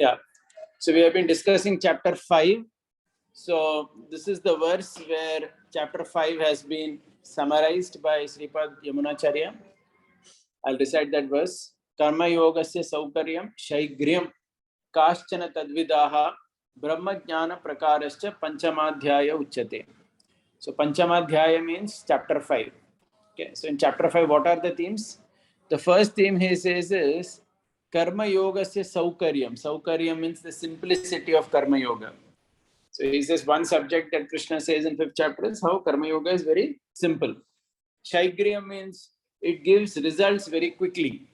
Yeah. So we have been discussing chapter 5. So this is the verse where chapter 5 has been summarized by Sripad Yamunacharya. I'll recite that verse. Karma yogasya saukaryam shaigryam kaschana tadvidaha brahma jnana prakarascha panchamadhyaya uchyate. So panchamadhyaya means chapter 5. Okay. So in chapter 5, what are the themes? The first theme he says is Karma yogasya saukaryam. Saukaryam means the simplicity of Karma yoga. So he says one subject that Krishna says in 5th chapter is how Karma yoga is very simple. Shaigryam means it gives results very quickly.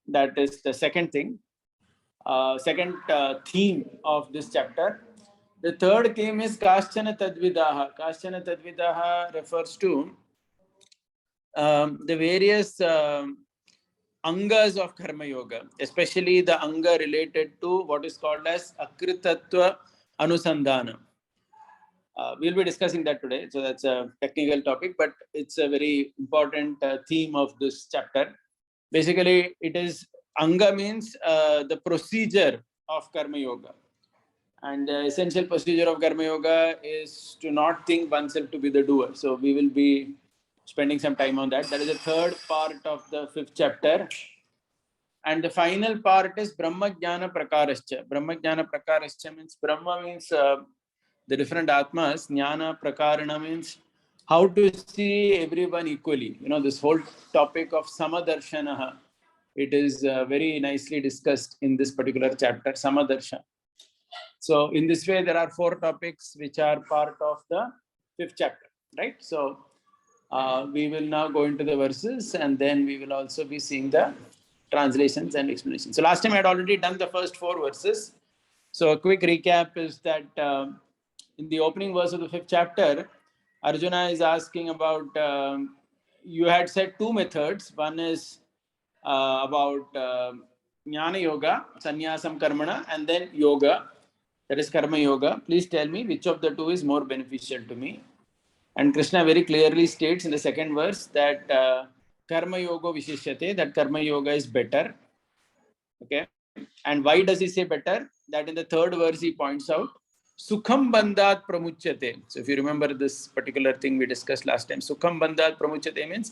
That is the second thing. Second theme of this chapter. The third theme is Kaschana Tadvidaha. Kaschana Tadvidaha refers to the various angas of Karma Yoga, especially the anga related to what is called as Akritatva Anusandhana. We'll be discussing that today, so that's a technical topic, but it's a very important theme of this chapter. Basically, it is anga means the procedure of Karma Yoga. And the essential procedure of Karma Yoga is to not think oneself to be the doer. So we will be spending some time on that. That is the third part of the 5th chapter. And the final part is Brahma Jnana Prakarascha. Brahma Jnana Prakarascha means Brahma means the different Atmas. Jnana Prakarana means how to see everyone equally. You know, this whole topic of Samadarshanaha. It is very nicely discussed in this particular chapter, Samadarshana. So in this way, there are 4 topics which are part of the 5th chapter, right? So we will now go into the verses and then we will also be seeing the translations and explanations. So last time I had already done the first 4 verses. So a quick recap is that in the opening verse of the 5th chapter, Arjuna is asking about, you had said 2 methods. One is about Jnana Yoga, Sannyasam Karmana, and then Yoga. That is Karma Yoga. Please tell me which of the 2 is more beneficial to me. And Krishna very clearly states in the 2nd verse that Karma Yoga Vishishyate, that Karma Yoga is better. Okay. And why does he say better? That in the 3rd verse he points out, Sukham Bandhat Pramuchyate. So if you remember this particular thing we discussed last time, Sukham Bandhat Pramuchyate means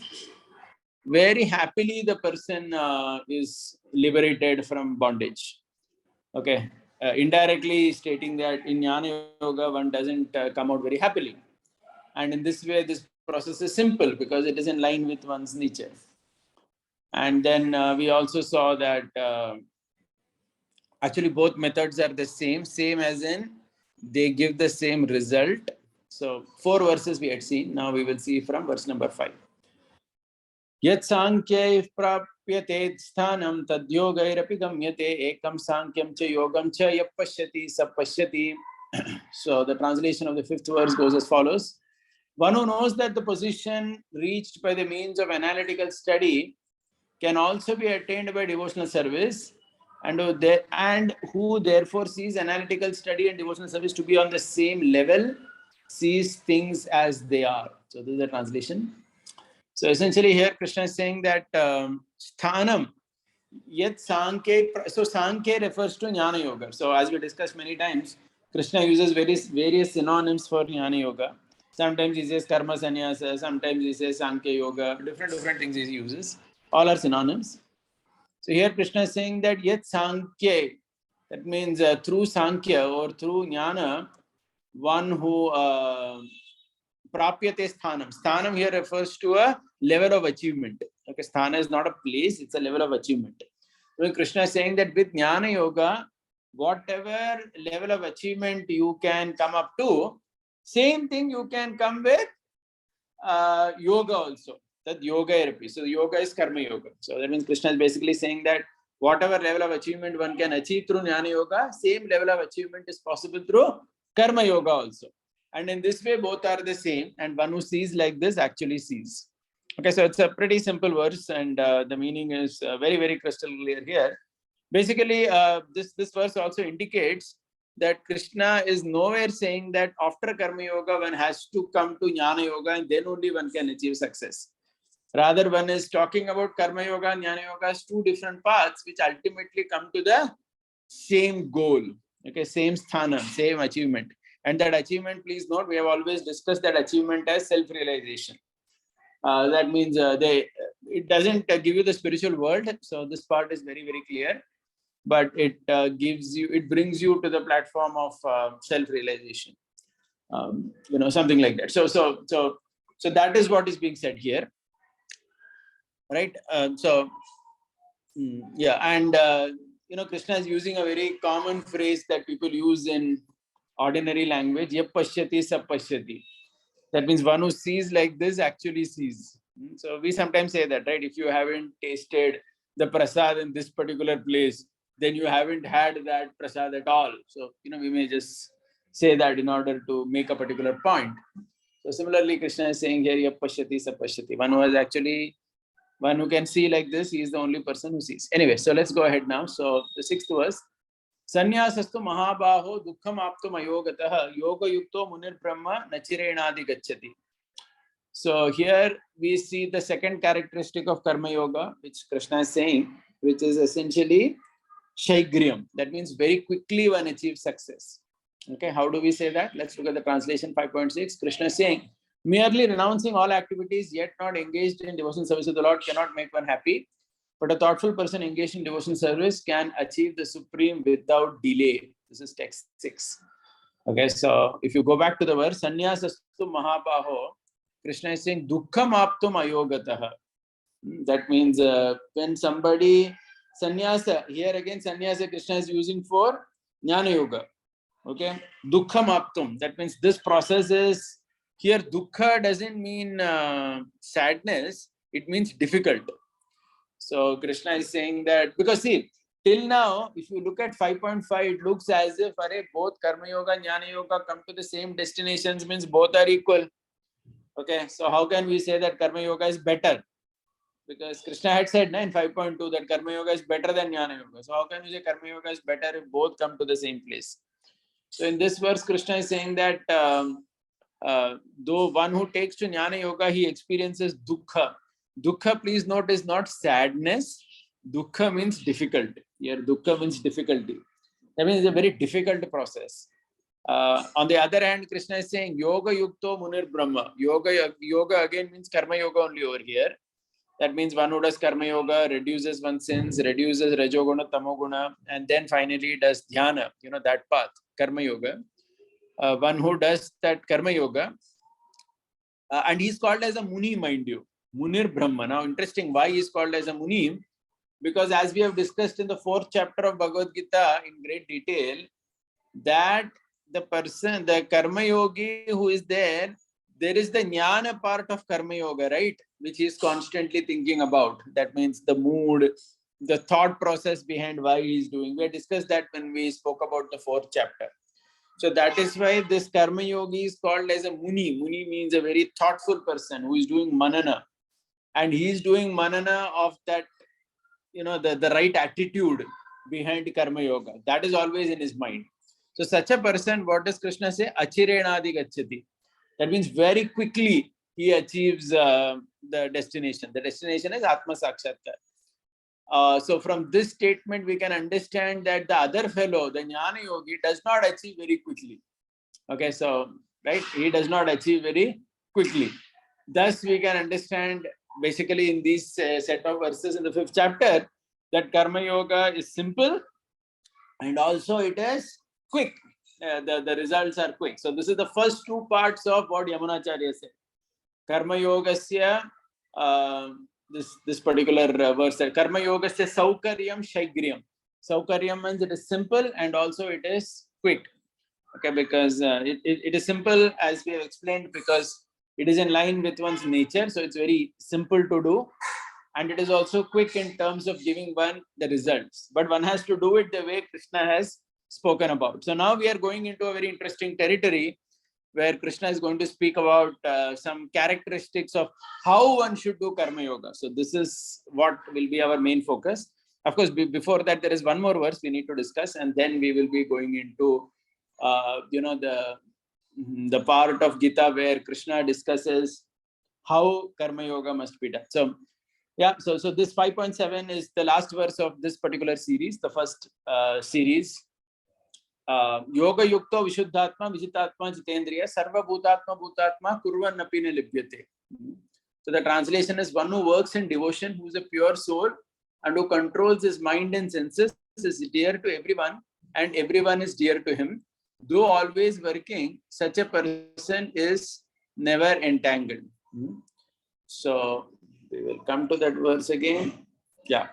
very happily the person is liberated from bondage. Okay. Indirectly stating that in Jnana Yoga, one doesn't come out very happily. And in this way, this process is simple because it is in line with one's nature. And then we also saw that actually both methods are the same as in they give the same result. So 4 verses we had seen. Now we will see from verse number 5. Yat sankhyaif prapyate sthanam tadyogairapi gamyate ekam sankyam cha yogam cha yapashyati sapashyati. So the translation of the 5th verse goes as follows. One who knows that the position reached by the means of analytical study can also be attained by devotional service, and who therefore sees analytical study and devotional service to be on the same level, sees things as they are. So this is the translation. So essentially here Krishna is saying that sthanam, yet sankhya, so sankhya refers to Jnana Yoga. So as we discussed many times, Krishna uses various synonyms for Jnana Yoga. Sometimes he says karma sannyasa, sometimes he says Sankhya Yoga, different things he uses. All are synonyms. So here Krishna is saying that yet Sankhya, that means through Sankhya or through Jnana, one who prapyate sthanam. Sthanam here refers to a level of achievement. Okay, sthana is not a place, it's a level of achievement. When Krishna is saying that with Jnana Yoga, whatever level of achievement you can come up to, same thing you can come with yoga also. That yoga therapy. So yoga is Karma Yoga. So that means Krishna is basically saying that whatever level of achievement one can achieve through Jnana Yoga, same level of achievement is possible through Karma Yoga also. And in this way, both are the same. And one who sees like this actually sees. Okay, so it's a pretty simple verse, and the meaning is very, very crystal clear here. Basically, this verse also indicates that Krishna is nowhere saying that after Karma Yoga, one has to come to Jnana Yoga and then only one can achieve success. Rather, one is talking about Karma Yoga and Jnana Yoga as 2 different paths which ultimately come to the same goal, okay, same sthanam, same achievement. And that achievement, please note, we have always discussed that achievement as self-realization. That means it doesn't give you the spiritual world. So this part is very, very clear, but it brings you to the platform of self-realization. Something like that. So that is what is being said here, right? Krishna is using a very common phrase that people use in ordinary language. Yap pashyati sab pashyati. That means one who sees like this actually sees. So we sometimes say that, right? If you haven't tasted the prasad in this particular place, then you haven't had that prasad at all. So, we may just say that in order to make a particular point. So similarly, Krishna is saying here, yap pashyati sab pashyati. One who can see like this, he is the only person who sees. Anyway, so let's go ahead now. So the 6th verse. Sanyasastu mahabaho dukkham aptum ayogatah yoga yukto munir brahma nachirenadi gacchati. So here we see the second characteristic of karma yoga, which Krishna is saying, which is essentially shaigryam. That means very quickly one achieves success. Okay, how do we say that? Let's look at the translation 5.6. Krishna is saying, merely renouncing all activities yet not engaged in devotional service of the Lord cannot make one happy. But a thoughtful person engaged in devotional service can achieve the supreme without delay. This is text 6. Okay, so if you go back to the verse, Sanyasastu mahabaho, Krishna is saying, Dukkham aptum ayogatah. That means when somebody, sannyasa, here again, sannyasa Krishna is using for Jnana Yoga. Okay, Dukkham aptum. That means this process is, here dukkha doesn't mean sadness, it means difficult. So Krishna is saying that, because see, till now, if you look at 5.5, it looks as if both Karma Yoga and Jnana Yoga come to the same destinations, means both are equal. Okay, so how can we say that Karma Yoga is better? Because Krishna had said in 5.2 that Karma Yoga is better than Jnana Yoga. So how can you say Karma Yoga is better if both come to the same place? So in this verse, Krishna is saying that though one who takes to Jnana Yoga, he experiences dukkha. Dukkha, please note, is not sadness. Dukkha means difficulty. Here, dukkha means difficulty. That means it's a very difficult process. On the other hand, Krishna is saying, Yoga Yukto Munir Brahma. Yoga again means Karma Yoga only over here. That means one who does Karma Yoga, reduces one's sins, reduces Rajoguna, Tamoguna, and then finally does Dhyana, that path, Karma Yoga. One who does that Karma Yoga, and he's called as a Muni, mind you. Munir Brahma. Now, interesting, why he's called as a Muni? Because as we have discussed in the 4th chapter of Bhagavad Gita in great detail, that the person, the Karma Yogi who is there is the Jnana part of Karma Yoga, right? Which he is constantly thinking about. That means the mood, the thought process behind why he is doing. We discussed that when we spoke about the 4th chapter. So that is why this Karma Yogi is called as a Muni. Muni means a very thoughtful person who is doing manana. And he is doing manana of that, the right attitude behind Karma Yoga. That is always in his mind. So such a person, what does Krishna say? Achirenadi gacchati. That means very quickly he achieves the destination. The destination is Atma Sakshatkar. So from this statement, we can understand that the other fellow, the Jnana Yogi, does not achieve very quickly. Okay, so, right, he does not achieve very quickly. Thus, we can understand basically in these set of verses in the 5th chapter that Karma Yoga is simple and also it is quick. The results are quick. So this is the first 2 parts of what Yamunacharya said. Karma Yogasya, this particular verse, Karma Yogasya Saukaryam Shaigryam. Saukaryam means it is simple and also it is quick. Okay, because it is simple, as we have explained, because it is in line with one's nature. So it's very simple to do. And it is also quick in terms of giving one the results. But one has to do it the way Krishna has spoken about. So now we are going into a very interesting territory where Krishna is going to speak about some characteristics of how one should do Karma Yoga. So this is what will be our main focus. Of course, before that, there is one more verse we need to discuss, and then we will be going into the part of Gita where Krishna discusses how Karma Yoga must be done. So Yeah, so this 5.7 is the last verse of this particular series, the first series. Yoga yukto vishuddhatma vijitatma jitendriya sarva bhutatma bhutatma kurvan napine libhyate. So the translation is one who works in devotion, who is a pure soul and who controls his mind and senses, is dear to everyone and everyone is dear to him. Though always working, such a person is never entangled. So we will come to that verse again. Yeah.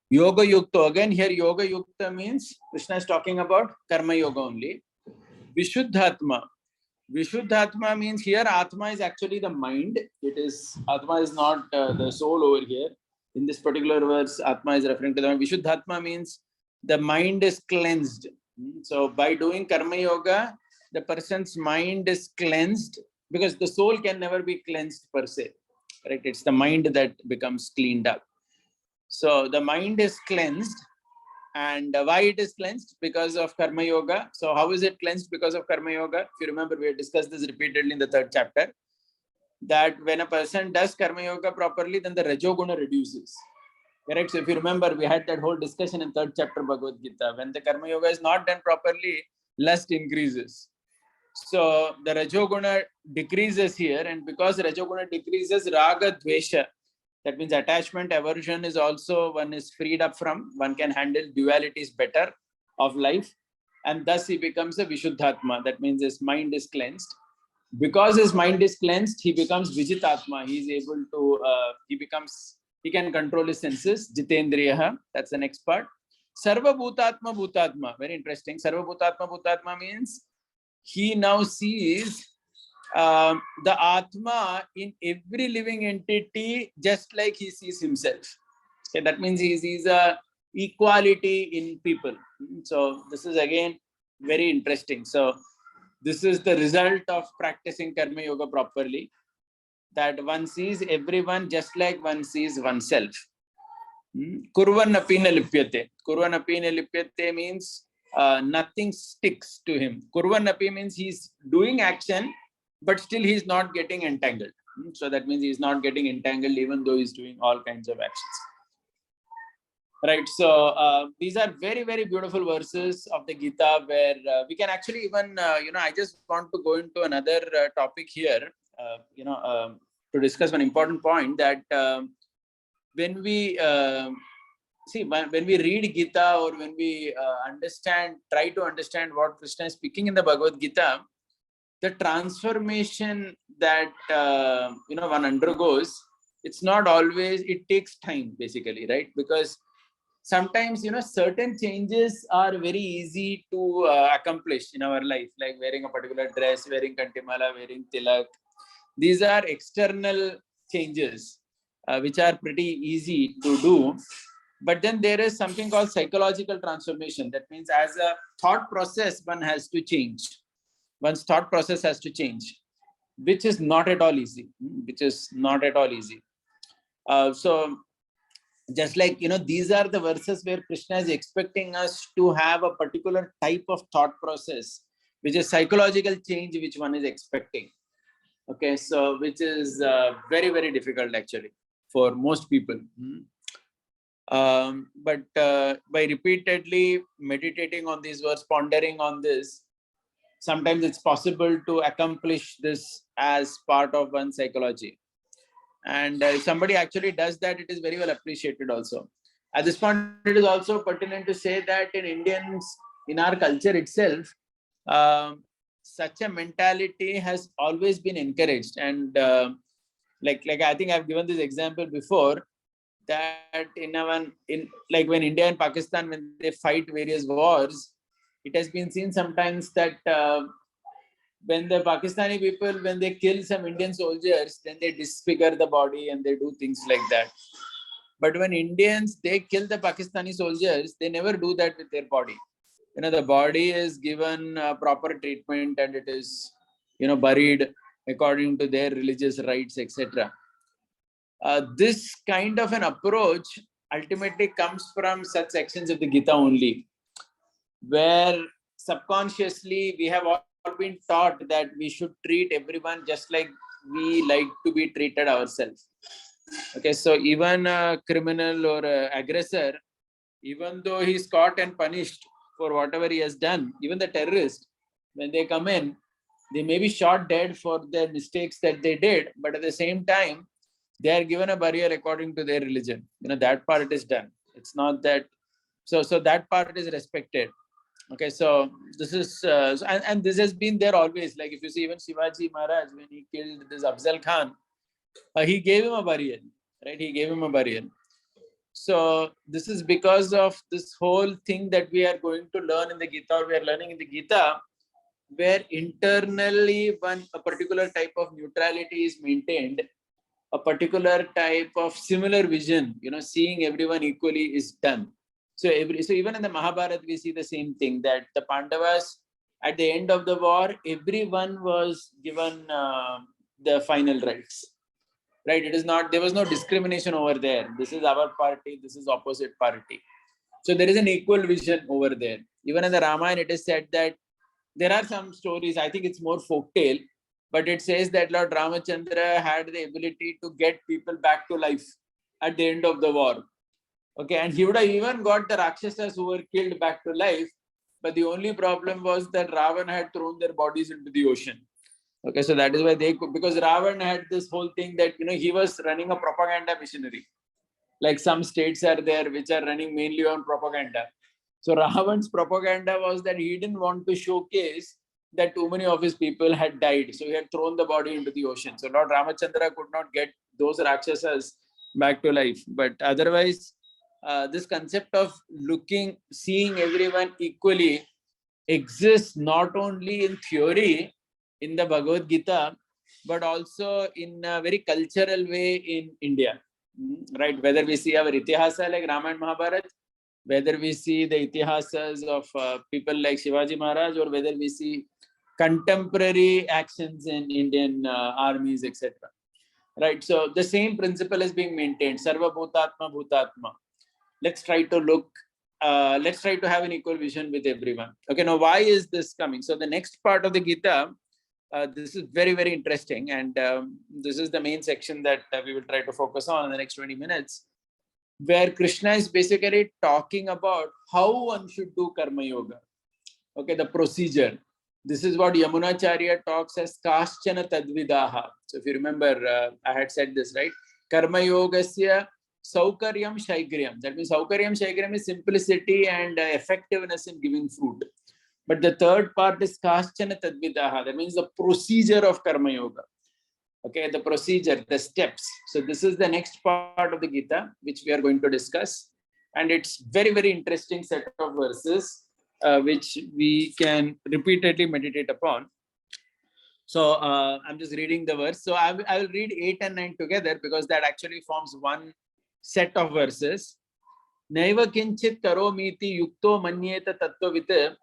Yoga Yukta. Again, here Yoga Yukta means Krishna is talking about Karma Yoga only. Vishuddhatma. Vishuddhatma means here Atma is actually the mind. It is Atma is not the soul over here. In this particular verse, Atma is referring to the mind. Vishuddhatma means the mind is cleansed. So by doing Karma Yoga, the person's mind is cleansed because the soul can never be cleansed per se. Right? It's the mind that becomes cleaned up. So the mind is cleansed. And why it is cleansed? Because of Karma Yoga. So how is it cleansed because of Karma Yoga? If you remember, we had discussed this repeatedly in the 3rd chapter, that when a person does Karma Yoga properly, then the Rajoguna reduces. Correct? So if you remember, we had that whole discussion in 3rd chapter Bhagavad Gita. When the Karma Yoga is not done properly, lust increases. So the Rajoguna decreases here, and because Rajoguna decreases, Raga Dvesha, that means attachment, aversion is also one is freed up from. One can handle dualities better of life. And thus he becomes a Vishuddhatma. That means his mind is cleansed. Because his mind is cleansed, he becomes Vijitatma. He is able to, he can control his senses. Jitendriyaha, that's the next part. Sarva Bhutatma Bhutatma, very interesting. Sarva Bhutatma Bhutatma means he now sees the Atma in every living entity, just like he sees himself. Okay, that means he sees a equality in people. So this is again very interesting. So this is the result of practicing Karma Yoga properly, that one sees everyone just like one sees oneself. Kurvan apina lipyate. Kurvan apina lipyate means nothing sticks to him. Kurvan api means he's doing action, but still he's not getting entangled. So that means he's not getting entangled even though he's doing all kinds of actions. Right. So these are very, very beautiful verses of the Gita where we can actually even, I just want to go into another topic here, to discuss one important point that when we when we read Gita or when we try to understand what Krishna is speaking in the Bhagavad Gita, the transformation that one undergoes, it's not always, it takes time basically, right? Because sometimes certain changes are very easy to accomplish in our life, like wearing a particular dress, wearing kantimala, wearing tilak. These are external changes which are pretty easy to do. But then there is something called psychological transformation. That means as a thought process, one has to change. One's thought process has to change, which is not at all easy. So just like, these are the verses where Krishna is expecting us to have a particular type of thought process, which is psychological change, which one is expecting. Okay, so which is very, very difficult actually for most people. But by repeatedly meditating on these words, pondering on this, sometimes it's possible to accomplish this as part of one's psychology. And if somebody actually does that, it is very well appreciated also. At this point, it is also pertinent to say that in Indians, in our culture itself, such a mentality has always been encouraged. And like I think I've given this example before, that when India and Pakistan, when they fight various wars, it has been seen sometimes that when the Pakistani people, when they kill some Indian soldiers, then they disfigure the body and they do things like that. But when Indians, they kill the Pakistani soldiers, they never do that with their body. The body is given proper treatment and it is, buried according to their religious rites, etc. This kind of an approach ultimately comes from such sections of the Gita only, where subconsciously we have all been taught that we should treat everyone just like we like to be treated ourselves. Okay, so even a criminal or a aggressor, even though he's caught and punished for whatever he has done, even the terrorist, when they come in, they may be shot dead for their mistakes that they did, but at the same time, they are given a burial according to their religion. That part is done. It's not that, so that part is respected. Okay, so this is, and this has been there always. Like if you see even Shivaji Maharaj, when he killed this Afzal Khan, he gave him a burial, right? He gave him a burial. So this is because of this whole thing that we are going to learn in the Gita, or we are learning in the Gita, where internally a particular type of neutrality is maintained, a particular type of similar vision, seeing everyone equally is done. So even in the Mahabharata, we see the same thing, that the Pandavas, at the end of the war, everyone was given the final rights. Right? It is not, there was no discrimination over there. This is our party, this is opposite party. So there is an equal vision over there. Even in the Ramayana, it is said that there are some stories, I think it's more folktale, but it says that Lord Ramachandra had the ability to get people back to life at the end of the war. Okay, and he would have even got the Rakshasas who were killed back to life, but the only problem was that Ravan had thrown their bodies into the ocean. Okay, so that is why they could, because Ravan had this whole thing that, he was running a propaganda machinery. Like some states are there which are running mainly on propaganda. So Ravan's propaganda was that he didn't want to showcase that too many of his people had died. So he had thrown the body into the ocean. So Lord Ramachandra could not get those Rakshasas back to life. But otherwise, this concept of seeing everyone equally exists not only in theory in the Bhagavad Gita, but also in a very cultural way in India. Right? Whether we see our itihasa like Ramayana Mahabharata, whether we see the itihasas of people like Shivaji Maharaj, or whether we see contemporary actions in Indian armies, etc. Right? So the same principle is being maintained. Sarva Bhutatma Bhutatma. Let's try to have an equal vision with everyone. Okay, now why is this coming? So the next part of the Gita, this is very, very interesting. And this is the main section that we will try to focus on in the next 20 minutes, where Krishna is basically talking about how one should do Karma Yoga. Okay, the procedure. This is what Yamunacharya talks as Kaschana Tadvidaha. So if you remember, I had said this, right? Karma Yogasya Saukaryam Shaikryam. That means Saukaryam Shaikryam is simplicity and effectiveness in giving fruit. But the third part is Kaschana Tadvidaha. That means the procedure of Karma Yoga. Okay, the procedure, the steps. So this is the next part of the Gita, which we are going to discuss. And it's very, very interesting set of verses, which we can repeatedly meditate upon. So I'm just reading the verse. So I will read 8 and 9 together, because that actually forms one set of verses. Naiva kinchit karomiti yukto manyeta tattvavit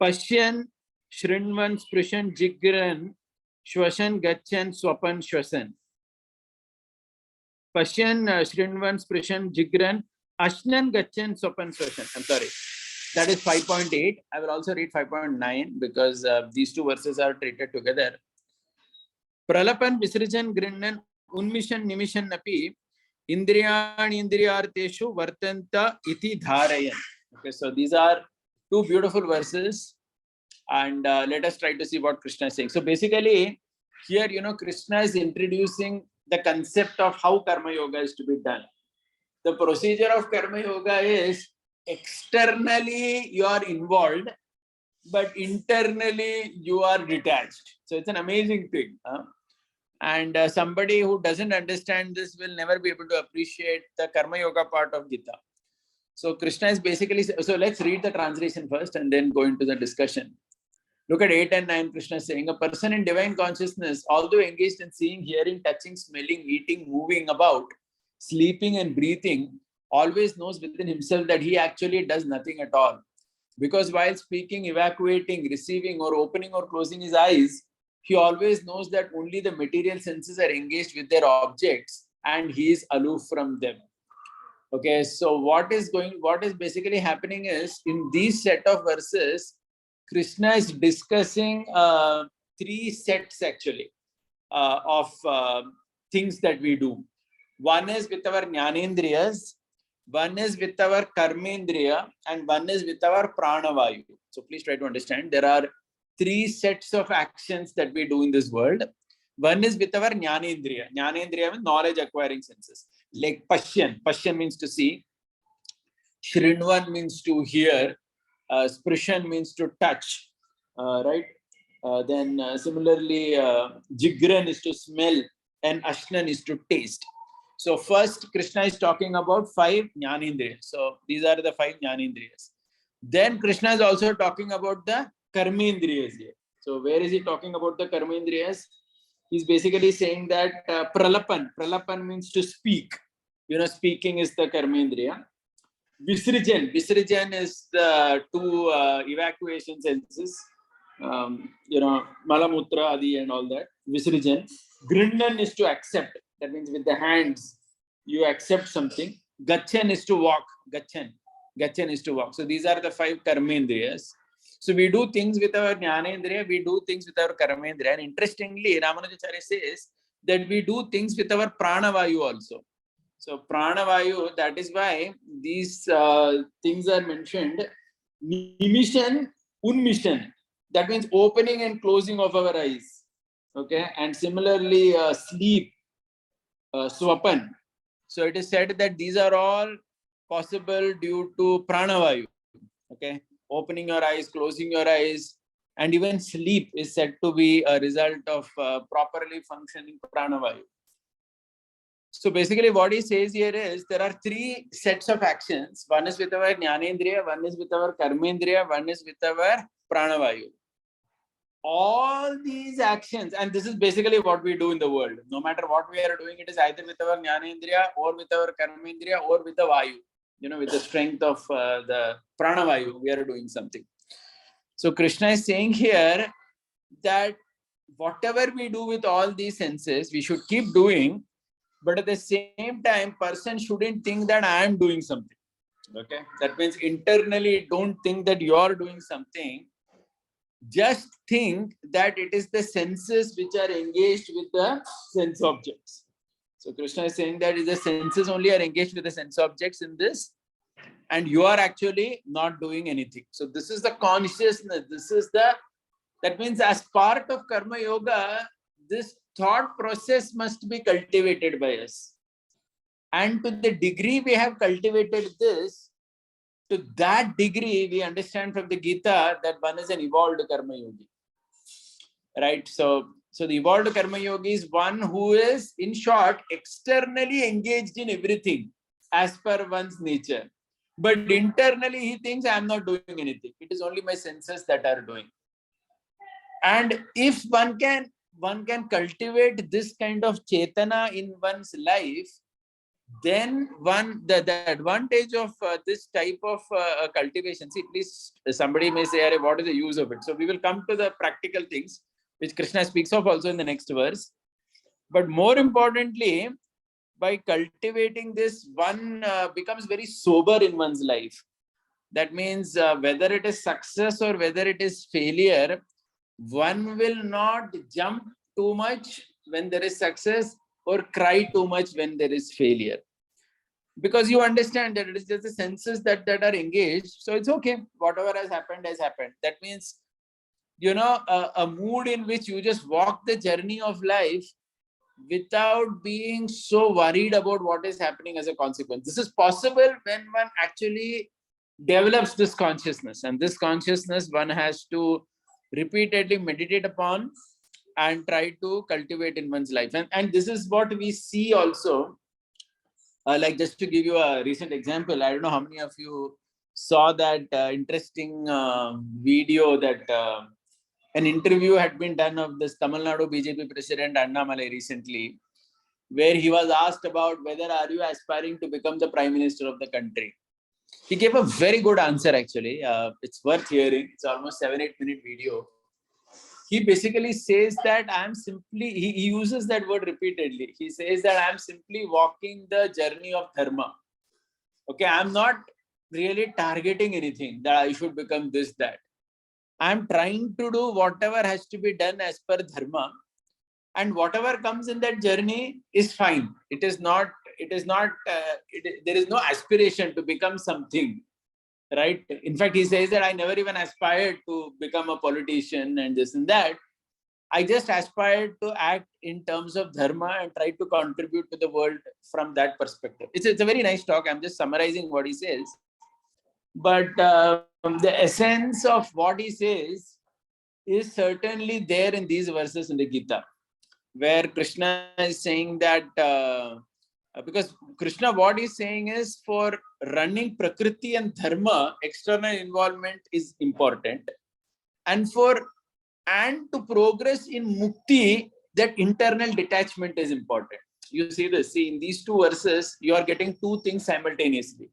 pashyan shrinvan sprishan jigran shwasan gachan swapan shwasan. Pashyan shrinvan sprishan jigran ashnan gachan swapan shwasan. I'm sorry. That is 5.8. I will also read 5.9 because these two verses are treated together. Pralapan visrijan grinnan unmishan nimishan napi indriyani indriyarteshu vartanta iti dharayan. Okay, so these are two beautiful verses, and let us try to see what Krishna is saying. So basically, here, Krishna is introducing the concept of how Karma Yoga is to be done. The procedure of Karma Yoga is externally you are involved, but internally you are detached. So it's an amazing thing. And somebody who doesn't understand this will never be able to appreciate the Karma Yoga part of Gita. So Krishna is basically, so let's read the translation first and then go into the discussion. Look at 8 and 9, Krishna is saying, a person in divine consciousness, although engaged in seeing, hearing, touching, smelling, eating, moving about, sleeping and breathing, always knows within himself that he actually does nothing at all. Because while speaking, evacuating, receiving, or opening or closing his eyes, he always knows that only the material senses are engaged with their objects and he is aloof from them. Okay, so what is basically happening is, in these set of verses, Krishna is discussing 3 sets actually of things that we do. One is with our Jnanendriyas, one is with our Karmendriya, and one is with our Pranavayu. So please try to understand. There are three sets of actions that we do in this world. One is with our Jnanendriya. Jnanendriya means knowledge acquiring senses. Like Pashyan. Pashyan means to see. Shrinvan means to hear. Sprishan means to touch. Right? Then similarly, Jigran is to smell and Ashnan is to taste. So first, Krishna is talking about 5 Jnanendriyas. So these are the 5 Jnanendriyas. Then Krishna is also talking about the Karmendriyas here. So where is he talking about the Karmendriyas? He's basically saying that Pralapan means to speak. Speaking is the Karmendriya. Visrijan is the 2 evacuation senses. Malamutra, Adi and all that. Visrijan. Grindan is to accept. That means with the hands, you accept something. Gachan is to walk. Gachan is to walk. So these are the 5 Karmendriyas. So we do things with our Jnanendriya, we do things with our Karmendriya. And interestingly, Ramanujacharya says that we do things with our Pranavayu also. So Pranavayu, that is why these things are mentioned. Nimishan, Unmishan. That means opening and closing of our eyes. Okay. And similarly, sleep, Swapan. So it is said that these are all possible due to Pranavayu. Okay. Opening your eyes, closing your eyes, and even sleep is said to be a result of properly functioning Pranavayu. So basically what he says here is there are 3 sets of actions. One is with our Jnanendriya, one is with our Karmendriya, one is with our Pranavayu. All these actions, and this is basically what we do in the world. No matter what we are doing, it is either with our Jnanendriya or with our Karmendriya or with the Vayu. With the strength of the Pranavayu, we are doing something. So Krishna is saying here that whatever we do with all these senses, we should keep doing. But at the same time, person shouldn't think that I am doing something. Okay. That means internally, don't think that you are doing something. Just think that it is the senses which are engaged with the sense objects. So Krishna is saying that the senses only are engaged with the sense objects in this, and you are actually not doing anything. So this is the consciousness. That means as part of Karma Yoga, this thought process must be cultivated by us. And to the degree we have cultivated this, to that degree we understand from the Gita that one is an evolved Karma Yogi. Right? So the evolved Karma Yogi is one who is, in short, externally engaged in everything as per one's nature. But internally he thinks I am not doing anything. It is only my senses that are doing. And if one can cultivate this kind of chetana in one's life, then the advantage of this type of cultivation, see, at least somebody may say, what is the use of it? So we will come to the practical things, which Krishna speaks of also in the next verse. But more importantly, by cultivating this, one becomes very sober in one's life. That means whether it is success or whether it is failure, one will not jump too much when there is success or cry too much when there is failure. Because you understand that it is just the senses that are engaged. So it's okay. Whatever has happened has happened. That means, a mood in which you just walk the journey of life without being so worried about what is happening as a consequence. This is possible when one actually develops this consciousness. And this consciousness one has to repeatedly meditate upon and try to cultivate in one's life. And this is what we see also. Like just to give you a recent example, I don't know how many of you saw that interesting video that an interview had been done of this Tamil Nadu BJP president Annamalai recently, where he was asked about whether are you aspiring to become the prime minister of the country. He gave a very good answer actually. It's worth hearing. It's almost 7-8 minute video. He basically says that he uses that word repeatedly. He says that I'm simply walking the journey of dharma. Okay, I'm not really targeting anything that I should become this, that. I'm trying to do whatever has to be done as per dharma, and whatever comes in that journey is fine. It is not there is no aspiration to become something, right? In fact, he says that I never even aspired to become a politician and this and that. I just aspired to act in terms of dharma and try to contribute to the world from that perspective. It's a very nice talk. I'm just summarizing what he says. But the essence of what he says is certainly there in these verses in the Gita, where Krishna is saying that, because Krishna, what he's saying is for running Prakriti and Dharma, external involvement is important. And to progress in Mukti, that internal detachment is important. You see this, in these two verses, you are getting two things simultaneously.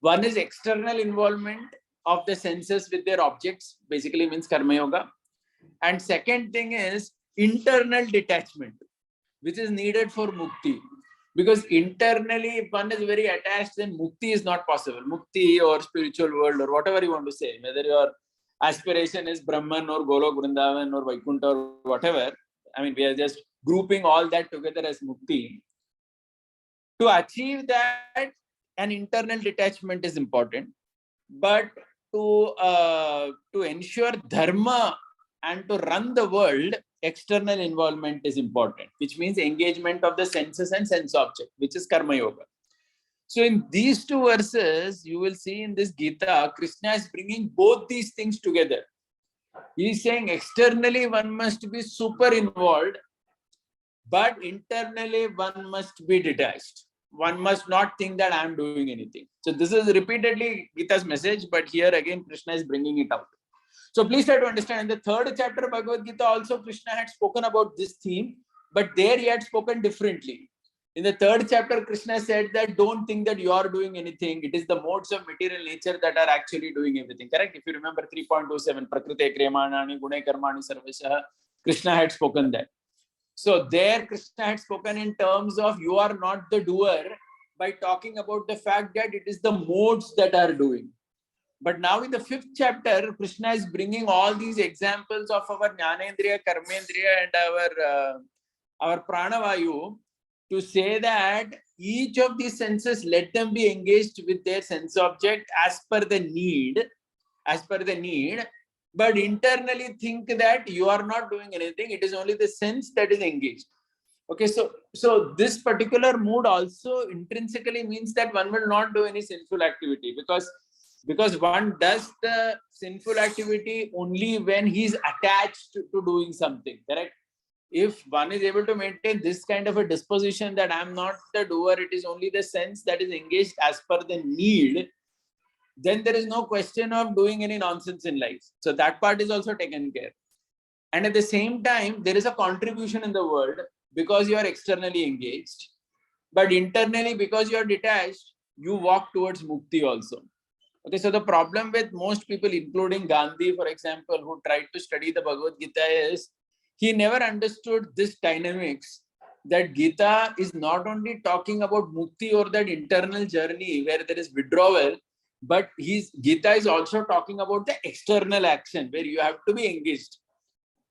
One is external involvement of the senses with their objects, basically means Karma Yoga. And second thing is internal detachment, which is needed for Mukti. Because internally, if one is very attached, then Mukti is not possible. Mukti or spiritual world or whatever you want to say, whether your aspiration is Brahman or Golok Vrindavan or Vaikuntha or whatever. I mean, we are just grouping all that together as Mukti. To achieve that, an internal detachment is important. But to ensure dharma and to run the world, external involvement is important, which means engagement of the senses and sense object, which is Karma Yoga. So in these two verses, you will see in this Gita, Krishna is bringing both these things together. He is saying externally one must be super involved, but internally one must be detached. One must not think that I am doing anything. So this is repeatedly Gita's message, but here again Krishna is bringing it out. So please try to understand, in the third chapter of Bhagavad Gita also Krishna had spoken about this theme, but there he had spoken differently. In the third chapter, Krishna said that don't think that you are doing anything. It is the modes of material nature that are actually doing everything. Correct? If you remember 3.27, Prakrite Kremanani Gune Karmani Sarvasha, Krishna had spoken that. So there Krishna had spoken in terms of you are not the doer by talking about the fact that it is the modes that are doing. But now in the fifth chapter, Krishna is bringing all these examples of our Jnanendriya, Karmendriya and our Pranavayu to say that each of these senses, let them be engaged with their sense object as per the need, but internally think that you are not doing anything. It is only the sense that is engaged. Okay, so this particular mood also intrinsically means that one will not do any sinful activity, because one does the sinful activity only when he is attached to doing something, correct? If one is able to maintain this kind of a disposition that I am not the doer, it is only the sense that is engaged as per the need, then there is no question of doing any nonsense in life. So that part is also taken care. And at the same time, there is a contribution in the world because you are externally engaged, but internally, because you are detached, you walk towards Mukti also. Okay, so the problem with most people, including Gandhi, for example, who tried to study the Bhagavad Gita is, he never understood this dynamics, that Gita is not only talking about Mukti or that internal journey where there is withdrawal, but Gita is also talking about the external action where you have to be engaged.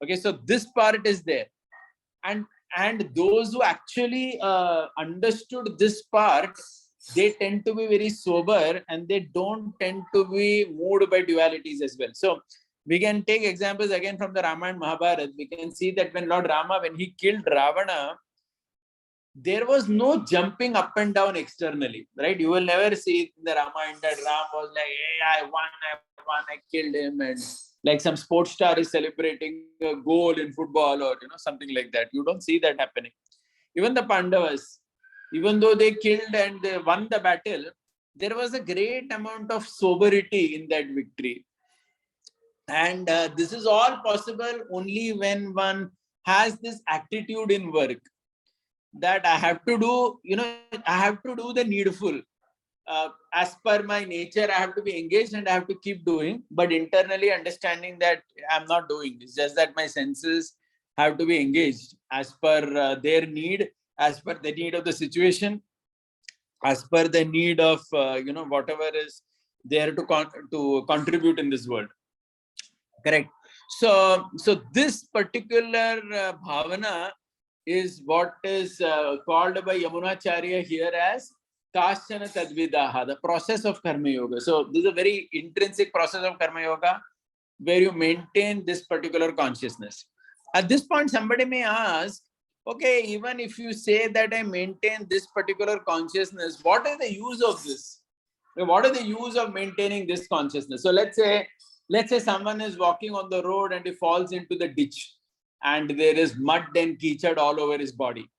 Okay, so this part is there. And those who actually understood this part, they tend to be very sober and they don't tend to be moved by dualities as well. So we can take examples again from the Ramayana and Mahabharata. We can see that when Lord Rama, when he killed Ravana, there was no jumping up and down externally, right? You will never see in the Ramayana that Ram was like, hey, I won, I killed him, and like some sports star is celebrating a goal in football or something like that. You don't see that happening. Even the Pandavas, even though they killed and they won the battle, there was a great amount of sobriety in that victory. And this is all possible only when one has this attitude in work, that I have to do, I have to do the needful. As per my nature, I have to be engaged and I have to keep doing, but internally understanding that I'm not doing. It's just that my senses have to be engaged as per their need, as per the need of the situation, as per the need of, whatever is there to contribute in this world. Correct. So this particular bhavana is what is called by Yamunacharya here as Kashana Tadvidaha, the process of Karma Yoga. So this is a very intrinsic process of Karma Yoga where you maintain this particular consciousness. At this point, somebody may ask, okay, even if you say that I maintain this particular consciousness, what is the use of this? What is the use of maintaining this consciousness? So let's say someone is walking on the road and he falls into the ditch and there is mud and kichad all over his body.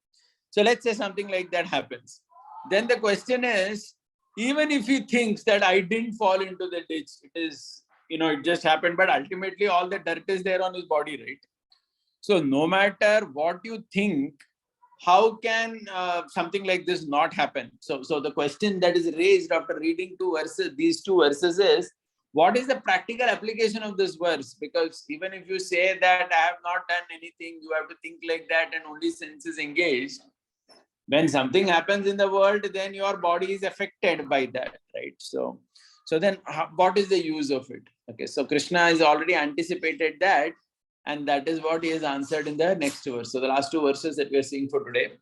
So let's say something like that happens. Then the question is, even if he thinks that I didn't fall into the ditch, it is, it just happened, but ultimately all the dirt is there on his body, right? So no matter what you think, how can something like this not happen? So the question that is raised after reading these two verses is, what is the practical application of this verse? Because even if you say that I have not done anything, you have to think like that and only sense is engaged. When something happens in the world, then your body is affected by that, right? So then what is the use of it? Okay, so Krishna has already anticipated that, and that is what he has answered in the next verse. So the last two verses that we are seeing for today.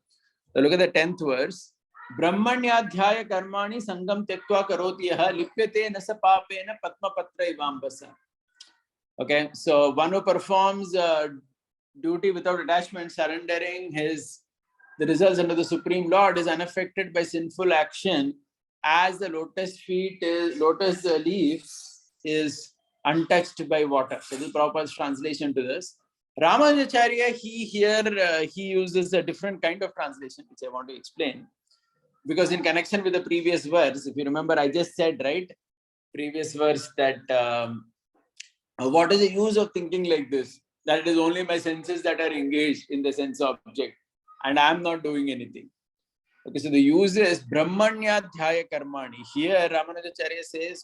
So look at the 10th verse. Brahmanyadhyaya karmani sangam tektva karoti yaha lipyate nasa papena padmapatra ivambasa. Okay, so one who performs duty without attachment, surrendering the results under the Supreme Lord, is unaffected by sinful action, as the lotus leaf is untouched by water. So this is Prabhupada's translation to this. Ramanujacharya, he uses a different kind of translation, which I want to explain. Because in connection with the previous verse, if you remember, I just said, right, previous verse, that what is the use of thinking like this? That it is only my senses that are engaged in the sense object, and I am not doing anything. Okay, so the use is Brahmanyadhyaya karmani. Here, Ramanujacharya says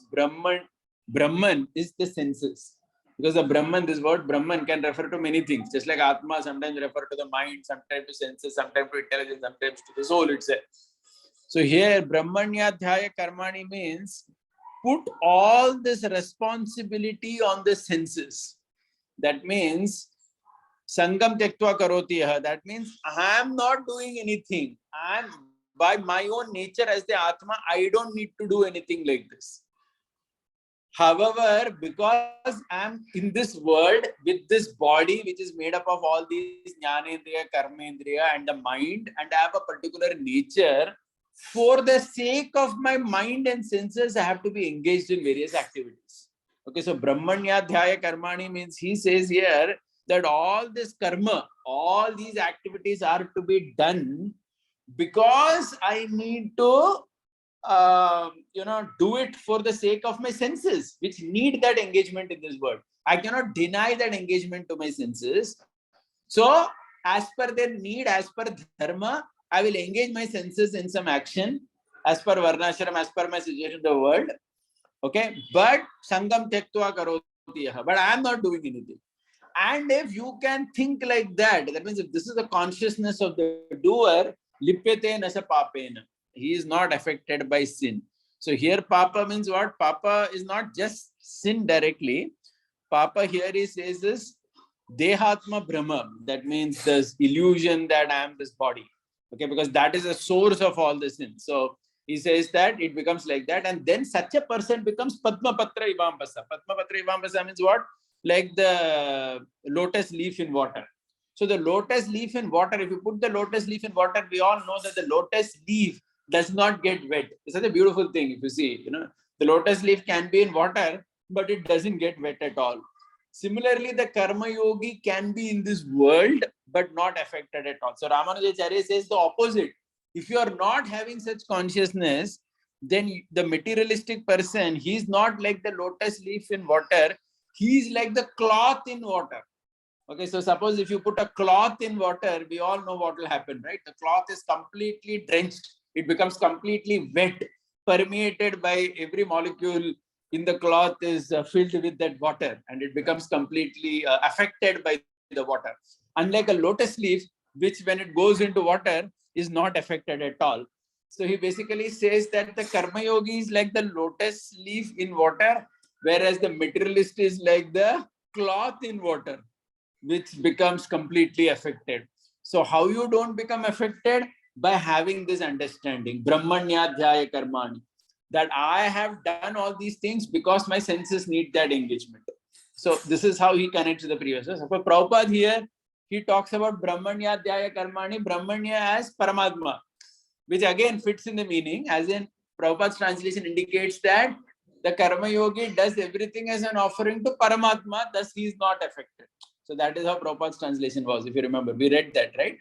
Brahman is the senses. Because the Brahman, this word Brahman can refer to many things. Just like Atma sometimes refer to the mind, sometimes to senses, sometimes to intelligence, sometimes to the soul itself. So here, Brahmanyadhyaya karmani means put all this responsibility on the senses. That means Sangam Tektva Karoti Yaha. That means I am not doing anything. I am, by my own nature as the Atma, I don't need to do anything like this. However, because I am in this world with this body, which is made up of all these Jnanendriya, Karmendriya, and the mind, and I have a particular nature, for the sake of my mind and senses, I have to be engaged in various activities. Okay, so Brahmanyadhyaya karmani means, he says here that all this karma, all these activities are to be done because I need to do it for the sake of my senses, which need that engagement in this world. I cannot deny that engagement to my senses. So as per their need, as per dharma, I will engage my senses in some action as per Varnashram, as per my situation in the world. Okay, but Sangam Tektva Karoti Yaha. But I am not doing anything. And if you can think like that, that means if this is the consciousness of the doer, Lipyate Nasa Papena. He is not affected by sin. So here Papa means what? Papa is not just sin directly. Papa here he says this Dehatma Brahma. That means this illusion that I am this body. Okay, because that is the source of all the sins. So he says that it becomes like that, and then such a person becomes Padmapatra Ivambasa. Padmapatra Ivambasa means what? Like the lotus leaf in water. So the lotus leaf in water, if you put the lotus leaf in water, we all know that the lotus leaf does not get wet. It's such a beautiful thing if you see, the lotus leaf can be in water, but it doesn't get wet at all. Similarly, the karma yogi can be in this world, but not affected at all. So Ramanujacharya says the opposite. If you are not having such consciousness, then the materialistic person, he's not like the lotus leaf in water. He's like the cloth in water. Okay, so suppose if you put a cloth in water, we all know what will happen, right? The cloth is completely drenched. It becomes completely wet, permeated by every molecule in the cloth is filled with that water, and it becomes completely affected by the water. Unlike a lotus leaf, which when it goes into water is not affected at all. So he basically says that the karma yogi is like the lotus leaf in water, whereas the materialist is like the cloth in water, which becomes completely affected. So how you don't become affected? By having this understanding, Brahmanyadhyaya karmani, that I have done all these things because my senses need that engagement. So this is how he connects to the previous. So for Prabhupada here, he talks about Brahmanyadhyaya karmani, Brahmanya as Paramatma, which again fits in the meaning, as in Prabhupada's translation indicates that the Karma Yogi does everything as an offering to Paramatma, thus he is not affected. So that is how Prabhupada's translation was, if you remember. We read that, right?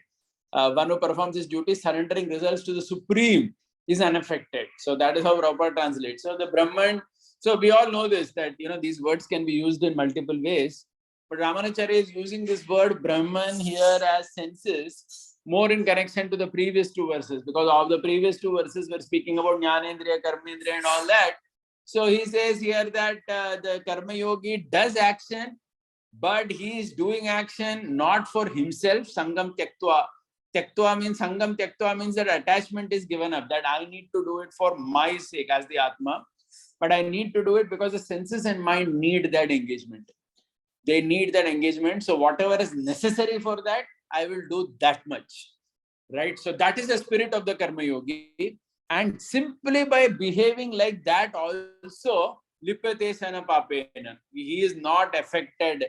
One who performs his duty, surrendering results to the Supreme, is unaffected. So that is how Prabhupada translates. So the Brahman, so we all know this, that these words can be used in multiple ways. But Ramanacharya is using this word Brahman here as senses more in connection to the previous two verses, because all the previous two verses were speaking about Jnanendriya, Karmendriya and all that. So he says here that the Karma Yogi does action, but he is doing action not for himself. Sangam Tyaktva. Tyaktva means Sangam Tyaktva means that attachment is given up, that I need to do it for my sake as the Atma, but I need to do it because the senses and mind need that engagement. They need that engagement. So whatever is necessary for that, I will do that much. Right? So that is the spirit of the Karma Yogi. And simply by behaving like that also, lipate sana papena, he is not affected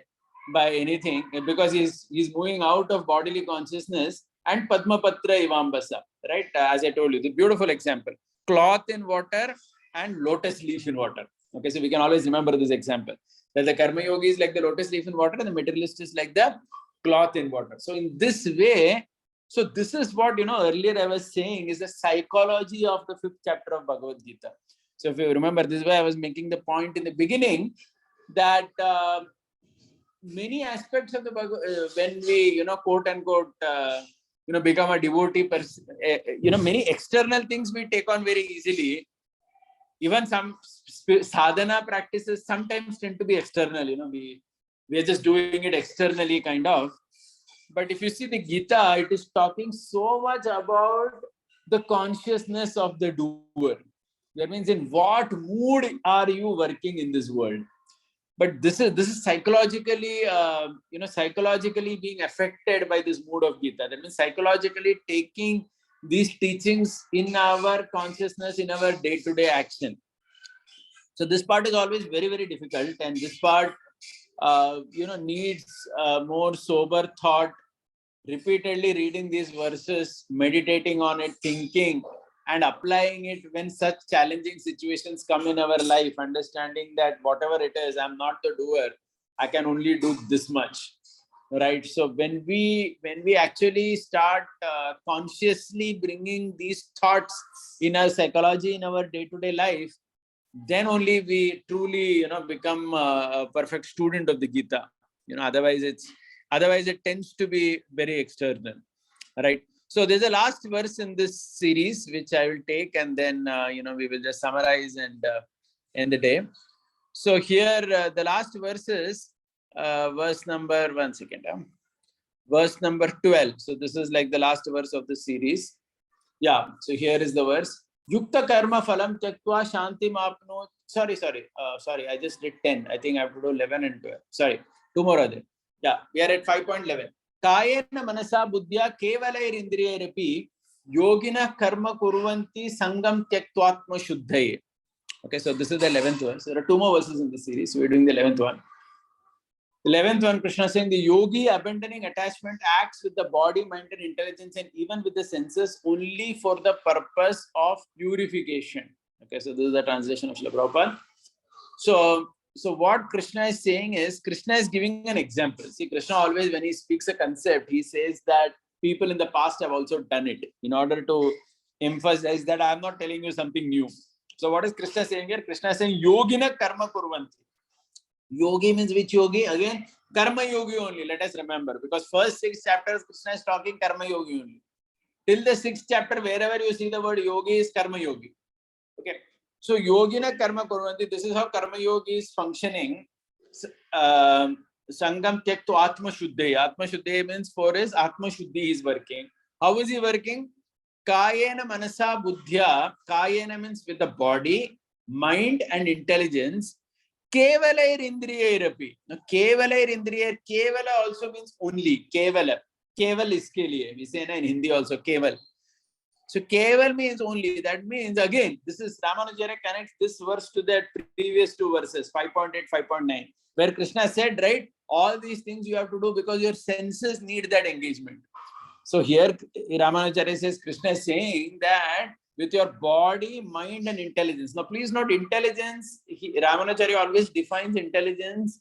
by anything, because he's moving out of bodily consciousness and Padmapatra Ivambasa, right? As I told you, the beautiful example, cloth in water and lotus leaf in water. Okay, so we can always remember this example, that the Karma Yogi is like the lotus leaf in water and the materialist is like the cloth in water. So in this way, so this is what, earlier I was saying is the psychology of the 5th chapter of Bhagavad Gita. So if you remember, this is why I was making the point in the beginning that many aspects of the Bhagavad, when we, quote unquote, become a devotee, many external things we take on very easily. Even some sadhana practices sometimes tend to be external, we are just doing it externally kind of. But if you see the Gita, it is talking so much about the consciousness of the doer. That means in what mood are you working in this world? But this is psychologically, psychologically being affected by this mood of Gita. That means psychologically taking these teachings in our consciousness, in our day-to-day action. So this part is always very, very difficult, and this part, needs more sober thought, repeatedly reading these verses, meditating on it, thinking, and applying it when such challenging situations come in our life, understanding that whatever it is, I'm not the doer, I can only do this much, right? So when we actually start consciously bringing these thoughts in our psychology, in our day-to-day life, then only we truly, become a perfect student of the Gita. Otherwise it tends to be very external, right? So there's a last verse in this series which I will take, and then we will just summarize and end the day. So here the last verse is verse number, verse number 12. So this is like the last verse of the series. Yeah. So here is the verse. Yukta karma phalam tyaktva shantim apno. Sorry. I just did 10. I think I have to do 11 and 12. Sorry. 2 more are there. Yeah. We are at 5.11. Kayena manasa buddhya kevalair indriyarapi yogina karma kurvanti sangam tyaktvatma shuddhaye. Okay. So this is the 11th verse. There are 2 more verses in the series. So we're doing the 11th one. 11th one, Krishna saying the yogi abandoning attachment acts with the body, mind and intelligence and even with the senses only for the purpose of purification. Okay, so this is the translation of Srila Prabhupada. So what Krishna is saying is, Krishna is giving an example. See, Krishna always, when he speaks a concept, he says that people in the past have also done it in order to emphasize that I am not telling you something new. So what is Krishna saying here? Krishna is saying yogina karma kurvanti. Yogi means which yogi? Again, karma yogi only. Let us remember, because first 6 chapters Krishna is talking karma yogi only. Till the 6th chapter, wherever you see the word yogi is karma yogi. Okay. So yogina karma kurvanti. This is how karma yogi is functioning. Sangam tyaktu atma shuddhi. Atma shuddhi means for his atma shuddhi is working. How is he working? Kayena manasa buddhya. Kayena means with the body, mind and intelligence. Kevalair indriyairapi. Now, Kevalair indriya, Kevala also means only. Kevala. Keval iske liye. We say na in Hindi also, Keval. So Keval means only. That means, again, this is Ramanujacharya connects this verse to the previous two verses, 5.8, 5.9, where Krishna said, right, all these things you have to do because your senses need that engagement. So here Ramanujacharya says, Krishna is saying that with your body, mind and intelligence. Now please note intelligence, Ramanujacharya always defines intelligence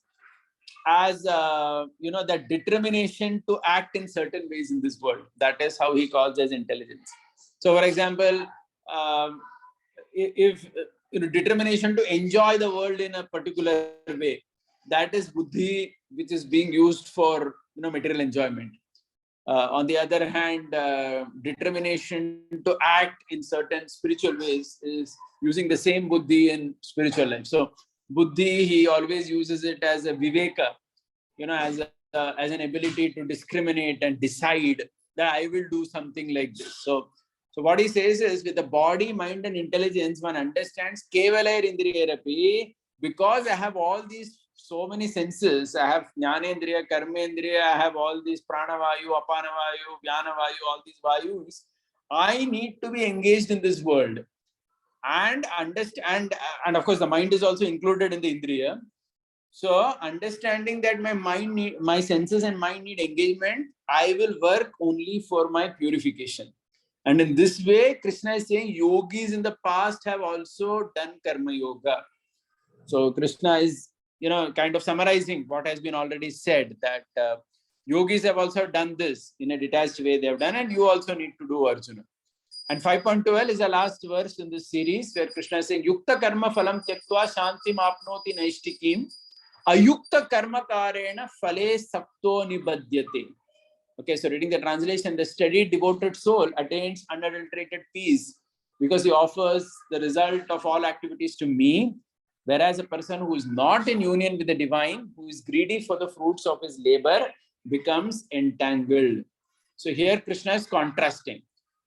as that determination to act in certain ways in this world. That is how he calls as intelligence. So for example, if determination to enjoy the world in a particular way, that is buddhi, which is being used for material enjoyment. On the other hand, determination to act in certain spiritual ways is using the same buddhi in spiritual life. So buddhi, he always uses it as a viveka, as an ability to discriminate and decide that I will do something like this. So what he says is, with the body, mind and intelligence, one understands kevalayar indriyarapi, because I have all these so many senses. I have jnanendriya, karmendriya, I have all these pranavayu, apanavayu, vyanavayu, all these vayus. I need to be engaged in this world and understand, and of course the mind is also included in the indriya. So understanding that my senses and mind need engagement, I will work only for my purification. And in this way, Krishna is saying yogis in the past have also done karma yoga. So Krishna is, kind of summarizing what has been already said, that yogis have also done this in a detached way. They have done, and you also need to do, Arjuna. And 5.12 is the last verse in this series where Krishna is saying, Yukta karma phalam tyaktva shantim apnoti naishtikim ayukta karma karena phale sakto nibadhyate. Okay, so reading the translation, the steady devoted soul attains unadulterated peace because he offers the result of all activities to me, whereas a person who is not in union with the divine, who is greedy for the fruits of his labor, becomes entangled. So here Krishna is contrasting.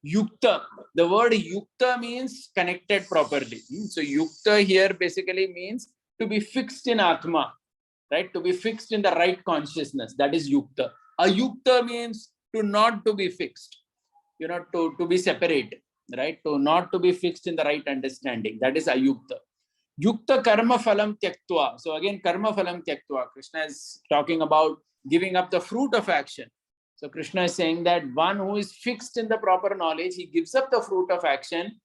Yukta, the word yukta means connected properly. So yukta here basically means to be fixed in Atma, right? To be fixed in the right consciousness. That is yukta. Ayukta means to not to be fixed, to be separate, right? To not to be fixed in the right understanding. That is ayukta. Yukta karma phalam tyaktva. So again, karma phalam tyaktva. Krishna is talking about giving up the fruit of action. So Krishna is saying that one who is fixed in the proper knowledge, he gives up the fruit of action,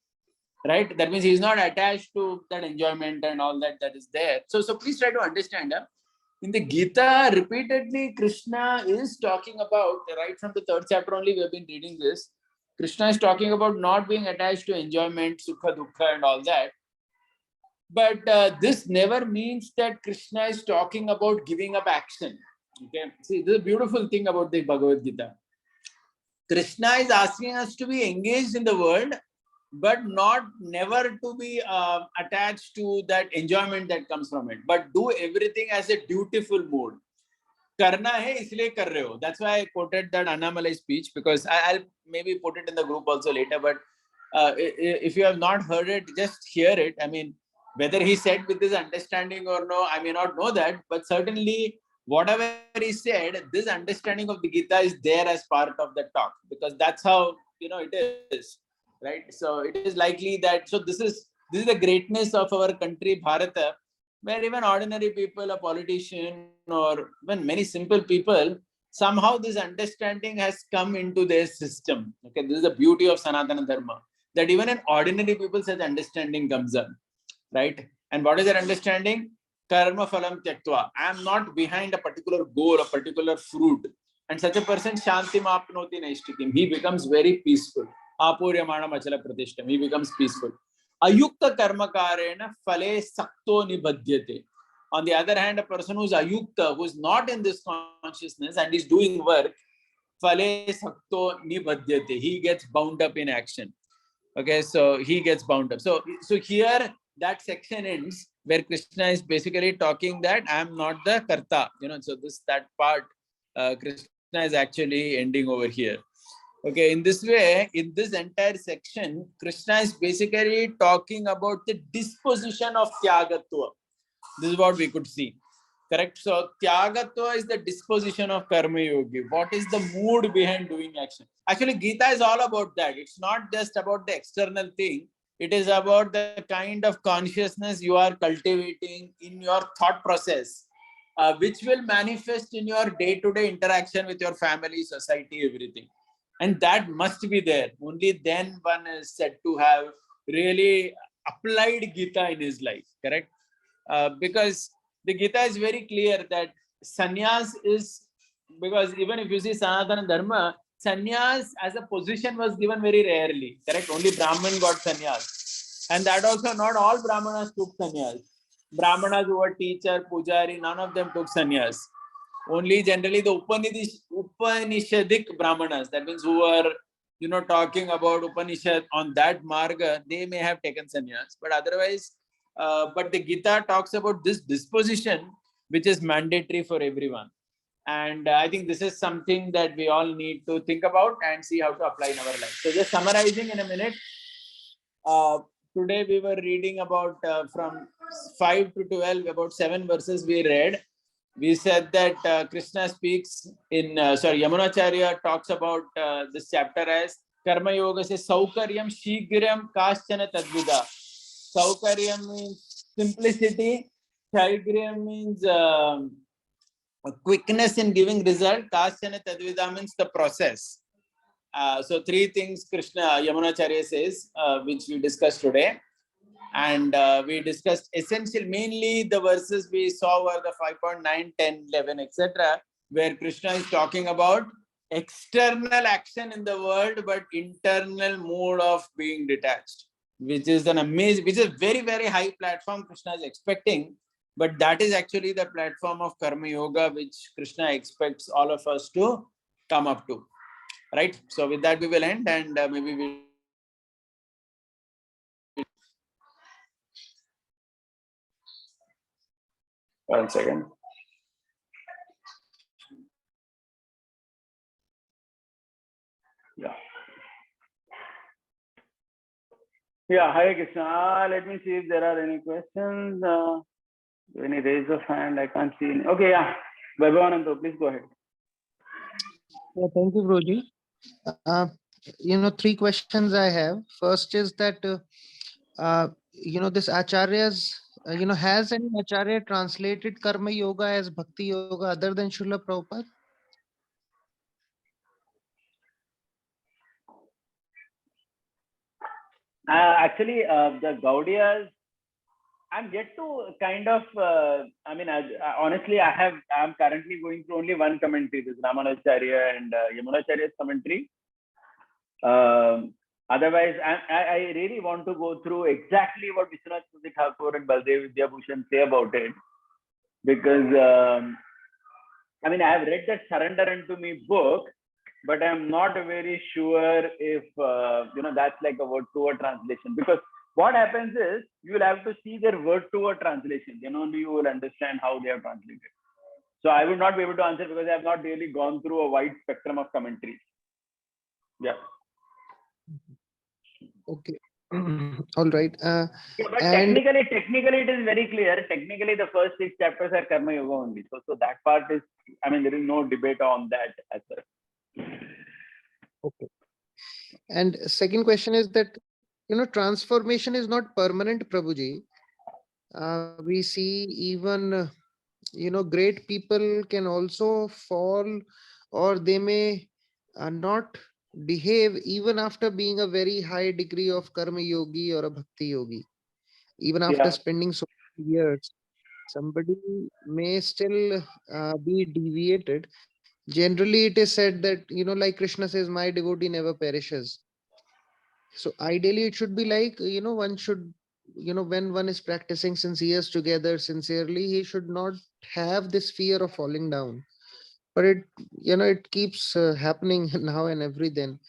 right? That means he is not attached to that enjoyment and all that is there. So please try to understand. In the Gita, repeatedly, Krishna is talking about, right from the 3rd chapter only, we have been reading this. Krishna is talking about not being attached to enjoyment, sukha, dukkha, and all that. But this never means that Krishna is talking about giving up action. Okay, see, this is a beautiful thing about the Bhagavad Gita. Krishna is asking us to be engaged in the world, but never to be attached to that enjoyment that comes from it, but do everything as a dutiful mode. Karna hai isliye kar rahe ho. That's why I quoted that Annamalai speech, because I'll maybe put it in the group also later, but if you have not heard it, just hear it. I mean, whether he said with this understanding or no, I may not know that, but certainly whatever he said, this understanding of the Gita is there as part of the talk, because that's how, it is. Right, so it is likely that this is the greatness of our country, Bharata, where even ordinary people, a politician, or even many simple people, somehow this understanding has come into their system. Okay, this is the beauty of Sanatana Dharma, that even in ordinary people such understanding comes up, right? And what is their understanding? Karma phalam tyaktva. I am not behind a particular goal, a particular fruit, and such a person shantim apnoti naishtikim. He becomes very peaceful. Apuryamana machala pratishtam. He becomes peaceful. Ayukta karma karena phale sakto nibadhyate. On the other hand, a person who is ayukta, who is not in this consciousness and is doing work, phale sakto nibadhyate. He gets bound up in action. Okay, so he gets bound up. So here that section ends where Krishna is basically talking that I am not the karta. So that part Krishna is actually ending over here. Okay, in this way, in this entire section, Krishna is basically talking about the disposition of Tyagatva. This is what we could see. correct? So Tyagatva is the disposition of Karma Yogi. What is the mood behind doing action? Actually, Gita is all about that. It's not just about the external thing. It is about the kind of consciousness you are cultivating in your thought process, which will manifest in your day-to-day interaction with your family, society, everything. And that must be there. Only then one is said to have really applied Gita in his life, correct? Because the Gita is very clear that sannyas is, because even if you see Sanatana Dharma, sannyas as a position was given very rarely, correct? Only Brahman got sannyas. And that also not all Brahmanas took sannyas. Brahmanas who were teacher, pujari, none of them took sannyas. Only generally the Upanishadic Brahmanas, that means who are, talking about Upanishad on that marga, they may have taken sannyas. But otherwise, but the Gita talks about this disposition, which is mandatory for everyone. And I think this is something that we all need to think about and see how to apply in our life. So just summarizing in a minute, today we were reading about from 5 to 12, about 7 verses we read. We said that Krishna speaks in, Yamunacharya talks about this chapter as Karma Yoga says, Saukaryam Shigram Kaschana Tadvida. Saukaryam means simplicity, Shaigriyam means quickness in giving result, Kaschana Tadvida means the process. So 3 things Krishna Yamunacharya says, which we discussed today. And we discussed mainly the verses we saw were the 5.9, 10, 11, etc., where Krishna is talking about external action in the world, but internal mode of being detached, which is a very, very high platform Krishna is expecting. But that is actually the platform of Karma Yoga, which Krishna expects all of us to come up to. Right? So with that, we will end, and maybe we. One second. Yeah, Hare Krishna. Let me see if there are any questions. Any raise of hand? I can't see any. Okay, yeah. Vaibhavananda, please go ahead. Yeah, thank you, Broji. 3 questions I have. First is that, this Acharyas, has any Acharya translated Karma Yoga as Bhakti Yoga other than Srila Prabhupada? Actually, the Gaudiyas, I'm yet to kind of, honestly, I'm currently going through only one commentary, this Ramanacharya and Yamunacharya's commentary. Otherwise, I really want to go through exactly what Vishwanath Chaudhary Thakur and Baldev Vidyabhushan say about it. Because, I have read that Surrender Unto Me book, but I'm not very sure if, that's like a word-to-word translation. Because what happens is, you will have to see their word-to-word translation. Then only you will understand how they have translated. So I will not be able to answer because I have not really gone through a wide spectrum of commentaries. Yeah. Okay. All right. Yeah, but technically it is very clear. Technically, the first 6 chapters are Karma Yoga only. So that part is, there is no debate on that as such. Okay. And second question is that, transformation is not permanent, Prabhuji. We see even, great people can also fall, or they may not behave even after being a very high degree of Karma Yogi or a Bhakti Yogi. Even after spending so many years, somebody may still be deviated. Generally, it is said that, like Krishna says, my devotee never perishes. So ideally, it should be like, one should, when one is practicing since years together sincerely, he should not have this fear of falling down. But it keeps happening now and every then.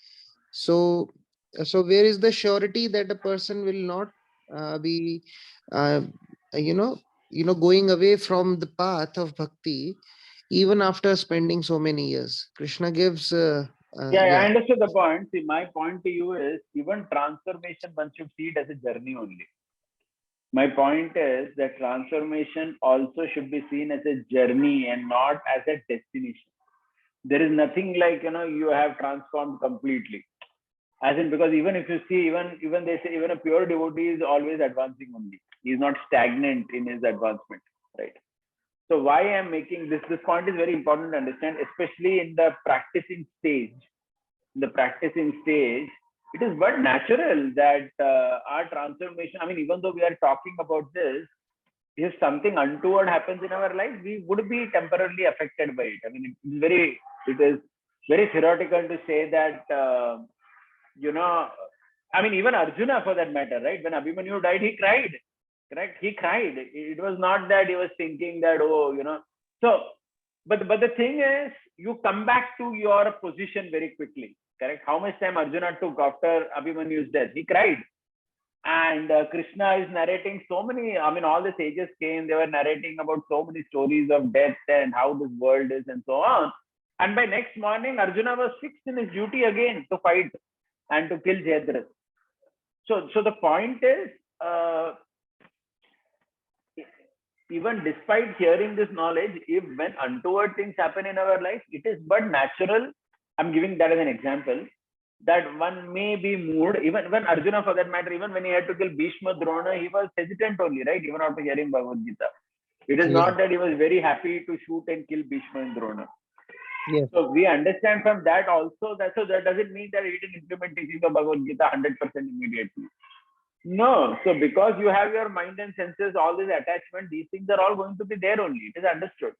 So where is the surety that a person will not be, going away from the path of bhakti, even after spending so many years? Krishna gives. I understood the point. See, my point to you is, even transformation, one should see it as a journey only. My point is that transformation also should be seen as a journey and not as a destination. There is nothing like, you have transformed completely. As in, because even if you see, even they say, even a pure devotee is always advancing only. He is not stagnant in his advancement, right? So why I'm making this point is very important to understand, especially in the practicing stage. In the practicing stage, it is but natural that our transformation, I mean, even though we are talking about this, if something untoward happens in our life, we would be temporarily affected by it. I mean, it is very theoretical to say that, I mean, even Arjuna for that matter, right? When Abhimanyu died, he cried, correct? He cried. It was not that he was thinking that, so, but the thing is, you come back to your position very quickly, correct? How much time Arjuna took after Abhimanyu's death? He cried. And Krishna is narrating so many, I mean, all the sages came, they were narrating about so many stories of death and how this world is and so on. And by next morning, Arjuna was fixed in his duty again to fight and to kill Jayadratha. So the point is, even despite hearing this knowledge, if when untoward things happen in our life, it is but natural. I'm giving that as an example, that one may be moved. Even when Arjuna, for that matter, even when he had to kill Bhishma, Drona, he was hesitant only, right? Even after hearing Bhagavad Gita. It is not that he was very happy to shoot and kill Bhishma and Drona. Yes. So we understand from that also that, so that doesn't mean that he didn't implement teaching of Bhagavad Gita 100% immediately. No. So because you have your mind and senses, all these attachments, these things are all going to be there only. It is understood.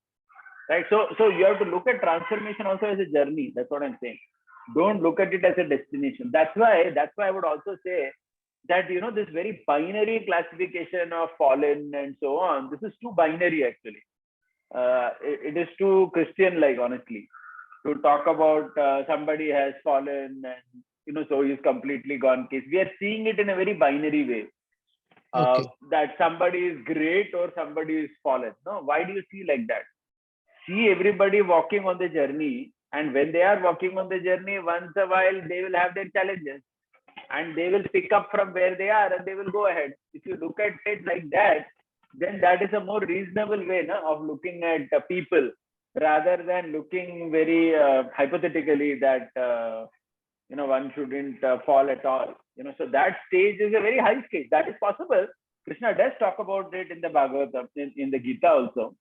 Right. So you have to look at transformation also as a journey. That's what I'm saying. Don't look at it as a destination. That's why I would also say that, this very binary classification of fallen and so on, this is too binary actually. It is too Christian-like, honestly, to talk about somebody has fallen and, so he's completely gone case. We are seeing it in a very binary way. That somebody is great or somebody is fallen. No, why do you see like that? See everybody walking on the journey, and when they are walking on the journey, once a while they will have their challenges and they will pick up from where they are and they will go ahead. If you look at it like that, then that is a more reasonable way of looking at people, rather than looking very hypothetically that one shouldn't fall at all. So that stage is a very high stage. That is possible. Krishna does talk about it in the Bhagavatam, in the Gita also.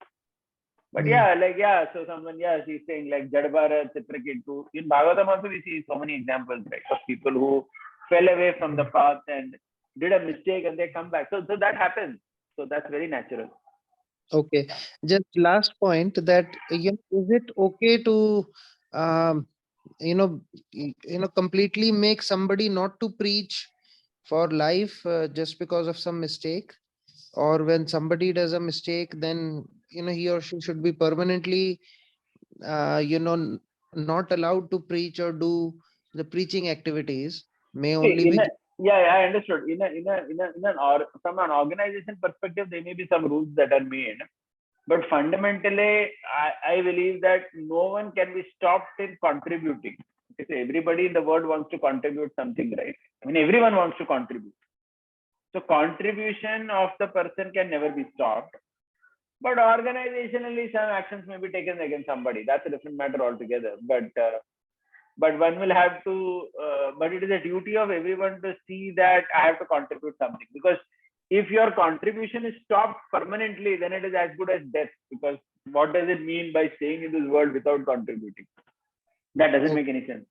But so someone, he's saying like Jadbharat, Chitraketu. In Bhagavatam also we see so many examples, right, of people who fell away from the path and did a mistake and they come back. So that happens. So that's very natural. Okay. Just last point that, is it okay to, completely make somebody not to preach for life just because of some mistake? Or when somebody does a mistake, then, he or she should be permanently, not allowed to preach or do the preaching activities, may only be. I understood. From an organization perspective, there may be some rules that are made, but fundamentally, I believe that no one can be stopped in contributing. Okay, so everybody in the world wants to contribute something, right? I mean, everyone wants to contribute. So contribution of the person can never be stopped. But organizationally, some actions may be taken against somebody. That's a different matter altogether. But one will have to, but it is a duty of everyone to see that I have to contribute something. Because if your contribution is stopped permanently, then it is as good as death. Because what does it mean by staying in this world without contributing? That doesn't make any sense.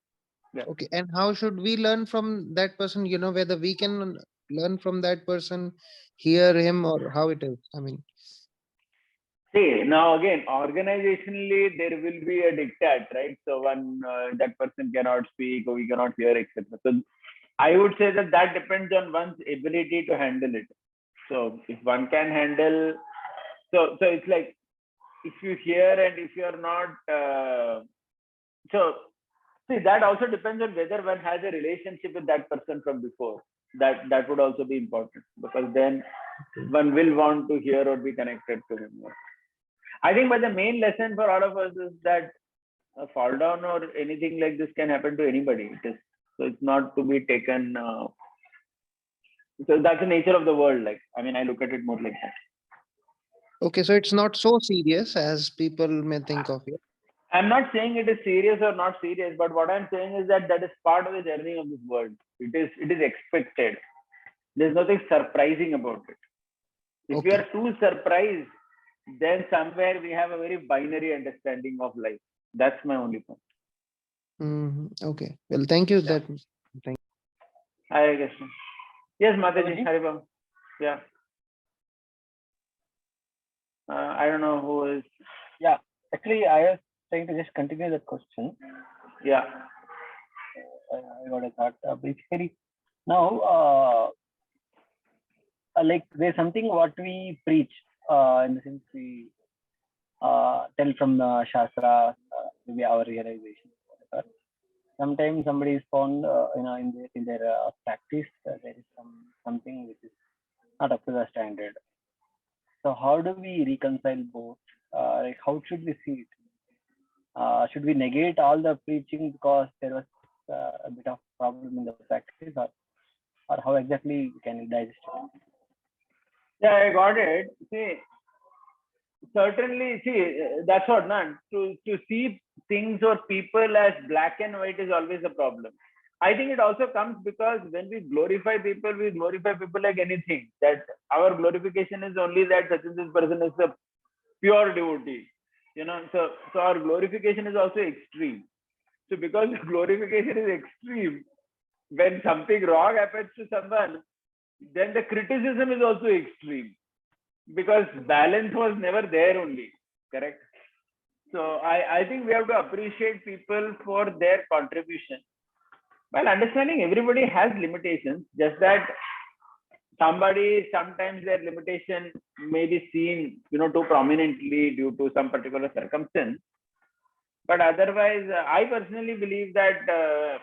Yeah. Okay. And how should we learn from that person? Whether we can learn from that person, hear him, or how it is? I mean. See, now again, organizationally, there will be a diktat, right? So that person cannot speak or we cannot hear, etc. So I would say that depends on one's ability to handle it. So if one can handle, so it's like, if you hear and if you're not, so see, that also depends on whether one has a relationship with that person from before. That would also be important, because then one will want to hear or be connected to him. I think, but the main lesson for all of us is that a fall down or anything like this can happen to anybody. So it's not to be taken So that's the nature of the world. Like, I mean, I look at it more like that. Okay, so it's not so serious as people may think of it. I'm not saying it is serious or not serious, but what I'm saying is that that is part of the journey of this world. It is expected. There's nothing surprising about it. If we Okay. are too surprised, then somewhere we have a very binary understanding of life. That's my only point. Okay. Well, thank you. Yeah. Thank Hi, Krishna. Yes, Mataji, Prabhuji? Haribam. Yeah. I don't know who is. Actually, I was trying to just continue that question. Yeah. I got a thought. Basically, now, like there's something what we preach, in the sense we tell from the Shastra, maybe our realization. Whatever. Sometimes somebody is found, in their practice, there is something which is not up to the standard. So how do we reconcile both? Like how should we see it? Should we negate all the preaching because there was a bit of problem in the practice, or how exactly can we digest it? Yeah, I got it. See, certainly, that's what, man. To see things or people as black and white is always a problem. I think it also comes because when we glorify people like anything. That our glorification is only that such and this person is a pure devotee. So our glorification is also extreme. So because the glorification is extreme, when something wrong happens to someone, then the criticism is also extreme. Because balance was never there only, correct? So I think we have to appreciate people for their contribution. While understanding everybody has limitations, just that sometimes their limitation may be seen, too prominently due to some particular circumstance. But otherwise, I personally believe that,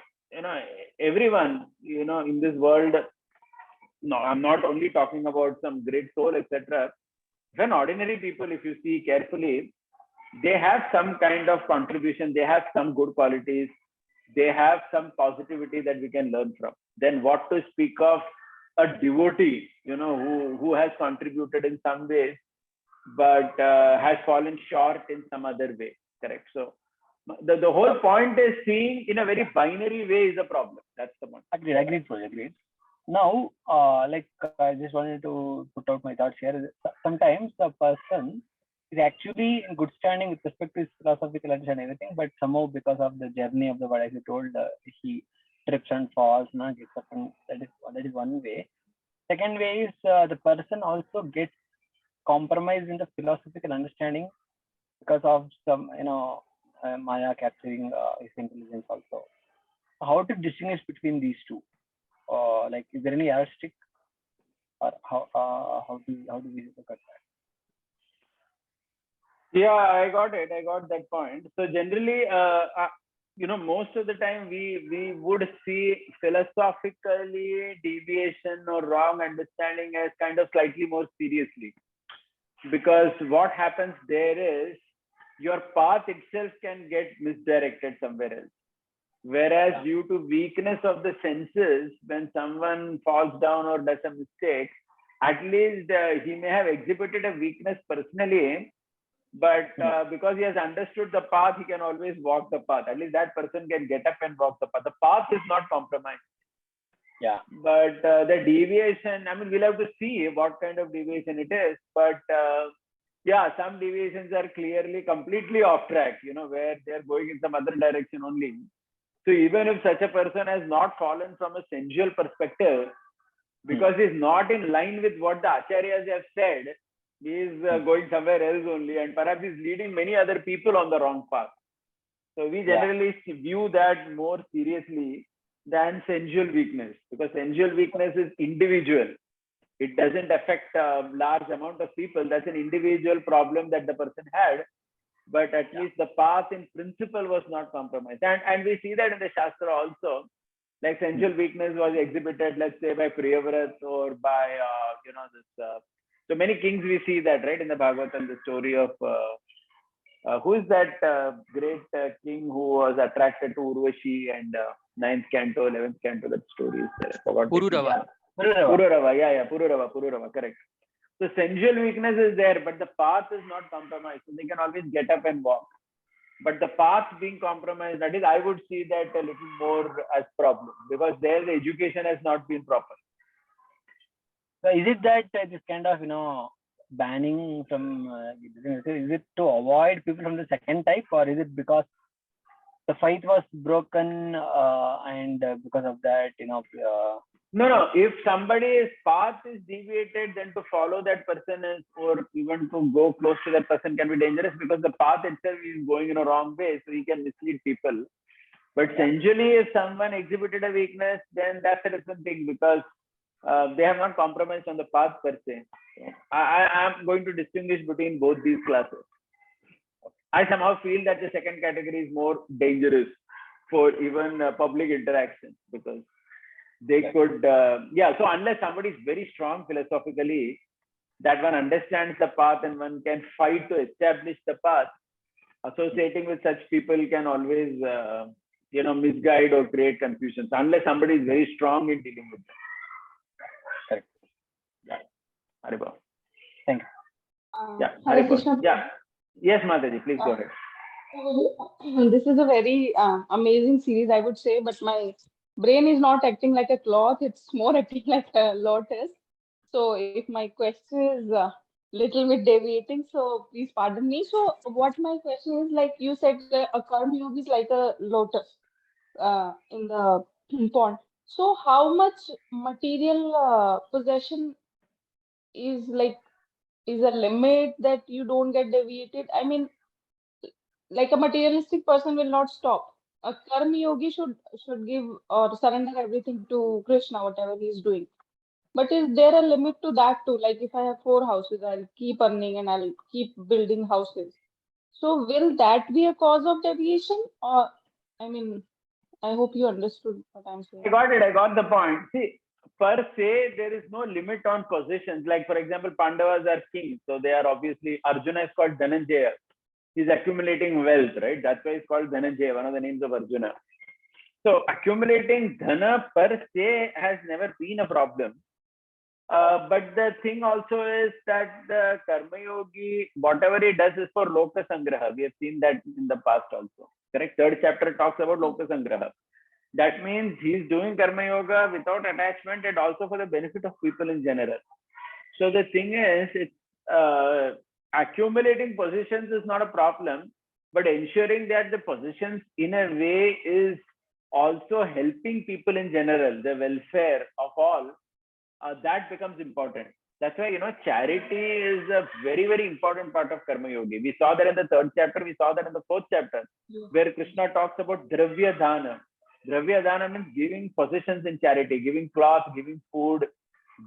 everyone, in this world, no, I'm not only talking about some great soul, etc. When ordinary people, if you see carefully, they have some kind of contribution, they have some good qualities, they have some positivity that we can learn from. Then what to speak of a devotee, who has contributed in some ways, but has fallen short in some other way, correct? So the whole point is seeing in a very binary way is a problem. That's the point. Agreed, agreed. Now, like I just wanted to put out my thoughts here. Sometimes the person is actually in good standing with respect to his philosophical understanding and everything, but somehow because of the journey of the world, as you told, he trips and falls, gets up, and that is one way. Second way is the person also gets compromised in the philosophical understanding because of some, Maya capturing his intelligence also. How to distinguish between these two? Like, is there any yardstick, or how do we look at that? Yeah, I got it. I got that point. So generally, most of the time we would see philosophically deviation or wrong understanding as kind of slightly more seriously, because what happens there is your path itself can get misdirected somewhere else. Whereas due to weakness of the senses, when someone falls down or does a mistake, at least he may have exhibited a weakness personally, but because he has understood the path, he can always walk the path. At least that person can get up and walk the path. The path is not compromised. Yeah. But the deviation, I mean, we'll have to see what kind of deviation it is. But yeah, some deviations are clearly completely off track, where they're going in some other direction only. So even if such a person has not fallen from a sensual perspective, because he's not in line with what the acharyas have said, he is going somewhere else only, and perhaps he's leading many other people on the wrong path. So we generally view that more seriously than sensual weakness, because sensual weakness is individual. It doesn't affect a large amount of people. That's an individual problem that the person had. But at least the path in principle was not compromised. And we see that in the Shastra also, like sensual weakness was exhibited, let's say, by Priyavrat or by, so many kings we see that, right, in the Bhagavatam, the story of, who is that great king who was attracted to Urvashi, and 9th canto, 11th canto, that story is there. I forgot. Pururava. Pururava. Pururava, Pururava, correct. So sensual weakness is there, but the path is not compromised. So they can always get up and walk. But the path being compromised, that is, I would see that a little more as problem, because there the education has not been proper. So is it that this kind of banning from is it to avoid people from the second type, or is it because the faith was broken and because of that No. If somebody's path is deviated, then to follow that person is, or even to go close to that person can be dangerous, because the path itself is going in a wrong way, so he can mislead people. But sensually, if someone exhibited a weakness, then that's a different thing, because they have not compromised on the path per se. I am going to distinguish between both these classes. I somehow feel that the second category is more dangerous for even public interaction, because they could, so unless somebody is very strong philosophically, that one understands the path and one can fight to establish the path, associating with such people can always, misguide or create confusion. So unless somebody is very strong in dealing with them. Correct. Yeah. Haribol. Thank you. Yeah. Hare Haribol. Krishna. Yeah. Yes, Mataji, please go ahead. This is a very amazing series, I would say, but my brain is not acting like a cloth, it's more acting like a lotus. So if my question is a little bit deviating, so please pardon me. So what my question is, like you said, a karma yogi is like a lotus in the pond. So how much material possession is a limit that you don't get deviated? I mean, like a materialistic person will not stop. A karma yogi should give or surrender everything to Krishna, whatever he's doing. But is there a limit to that too? Like if I have 4 houses, I'll keep earning and I'll keep building houses. So will that be a cause of deviation? Or I mean, I hope you understood what I'm saying. I got it. I got the point. See, per se, there is no limit on possessions. Like, for example, Pandavas are kings. So they are obviously, Arjuna is called Dhananjaya. He's accumulating wealth, right? That's why it's called Dhananjaya, one of the names of Arjuna. So accumulating dhana per se has never been a problem. But the thing also is that the Karma Yogi, whatever he does is for Loka Sangraha. We have seen that in the past also. Correct? 3rd chapter talks about Loka Sangraha. That means he's doing Karma Yoga without attachment and also for the benefit of people in general. So the thing is, it's accumulating positions is not a problem, but ensuring that the positions in a way is also helping people in general, the welfare of all, that becomes important. That's why, charity is a very, very important part of Karma Yogi. We saw that in the 3rd chapter, we saw that in the 4th chapter, where Krishna talks about Dravya Dana. Dravya Dana means giving possessions in charity, giving cloth, giving food,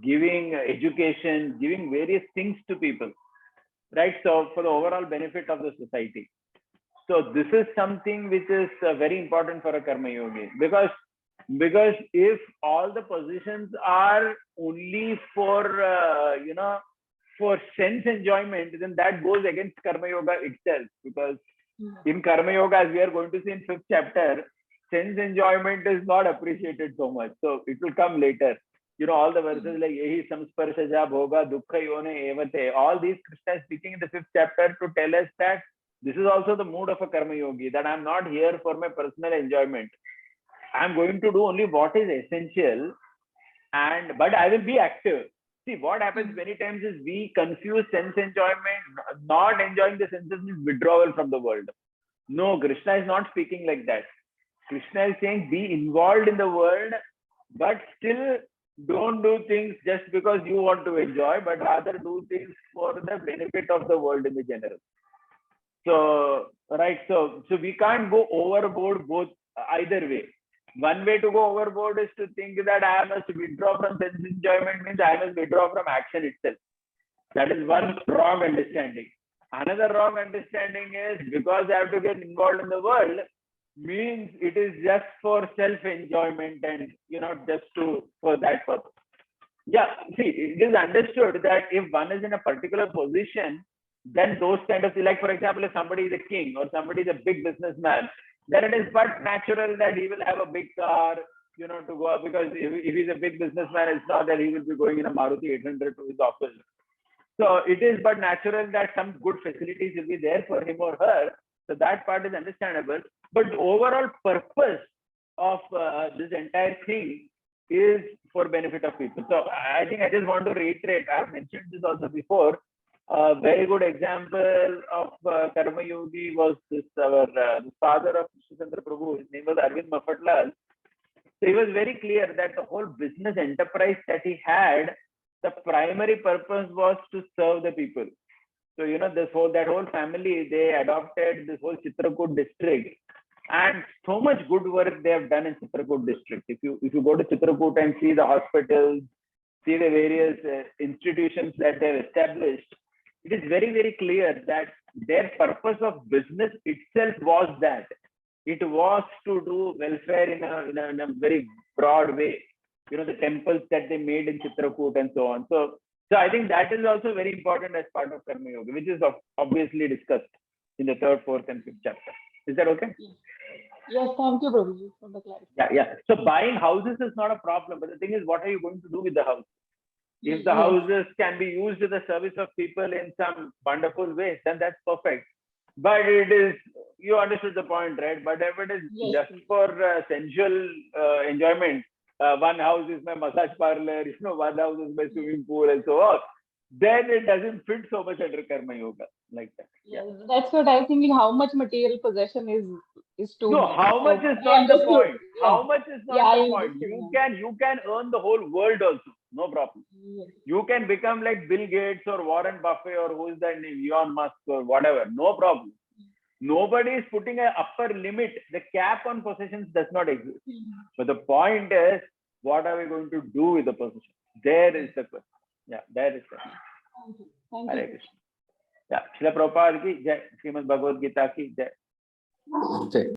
giving education, giving various things to people, right? So for the overall benefit of the society. So this is something which is very important for a Karma Yogi, because if all the positions are only for for sense enjoyment, then that goes against Karma Yoga itself, because in Karma Yoga, as we are going to see in 5th chapter, sense enjoyment is not appreciated so much. So it will come later. All the verses like Yehi samsparshaja bhoga dukkha yone evate, all these Krishna is speaking in the 5th chapter to tell us that this is also the mood of a Karma Yogi, that I'm not here for my personal enjoyment. I'm going to do only what is essential, but I will be active. See, what happens many times is we confuse sense enjoyment, not enjoying the senses means withdrawal from the world. No, Krishna is not speaking like that. Krishna is saying be involved in the world, but still don't do things just because you want to enjoy, but rather do things for the benefit of the world in the general. So, right. So we can't go overboard both either way. One way to go overboard is to think that I must withdraw from sense enjoyment, means I must withdraw from action itself. That is one wrong understanding. Another wrong understanding is because I have to get involved in the world means it is just for self-enjoyment and just for that purpose. Yeah, see, it is understood that if one is in a particular position, then those kind of, like for example, if somebody is a king or somebody is a big businessman, then it is but natural that he will have a big car, to go up, because if he's a big businessman, it's not that he will be going in a Maruti 800 to his office. So it is but natural that some good facilities will be there for him or her. So that part is understandable. But the overall purpose of this entire thing is for benefit of people. So I think I just want to reiterate, I've mentioned this also before. A very good example of Karma Yogi was this, the father of Krishnachandra Prabhu. His name was Arvind Mafatlal. So he was very clear that the whole business enterprise that he had, the primary purpose was to serve the people. So, that whole family, they adopted this whole Chitrakoot district, and so much good work they have done in Chitrakoot district. If you go to Chitrakoot and see the hospitals, see the various institutions that they have established, it is very, very clear that their purpose of business itself was that. It was to do welfare in a very broad way. The temples that they made in Chitrakoot and so on. So I think that is also very important as part of Karma Yoga, which is obviously discussed in the 3rd, 4th, and 5th chapter. Is that okay? Yes, thank you, Prabhuji, for the clarification. Yeah. So buying houses is not a problem, but the thing is, what are you going to do with the house? If the houses can be used to the service of people in some wonderful ways, then that's perfect. But it is, you understood the point, right? But if it is just for sensual enjoyment, one house is my massage parlor, one house is my swimming pool, and so on, then it doesn't fit so much under Karma Yoga like that. Yes, that's what I'm thinking. How much material possession is too No, much. how much is not the point. How much is not the point. You can earn the whole world also, no problem. You can become like Bill Gates or Warren Buffett or who is that name, Elon Musk or whatever, no problem. Nobody is putting an upper limit. The cap on possessions does not exist. But the point is, what are we going to do with the possession? There is the question. Yeah, there is the question. Thank you. Hare Krishna. Yeah, Srila Prabhupada ki jai, Srimad Bhagavad Gita ki jai. Okay.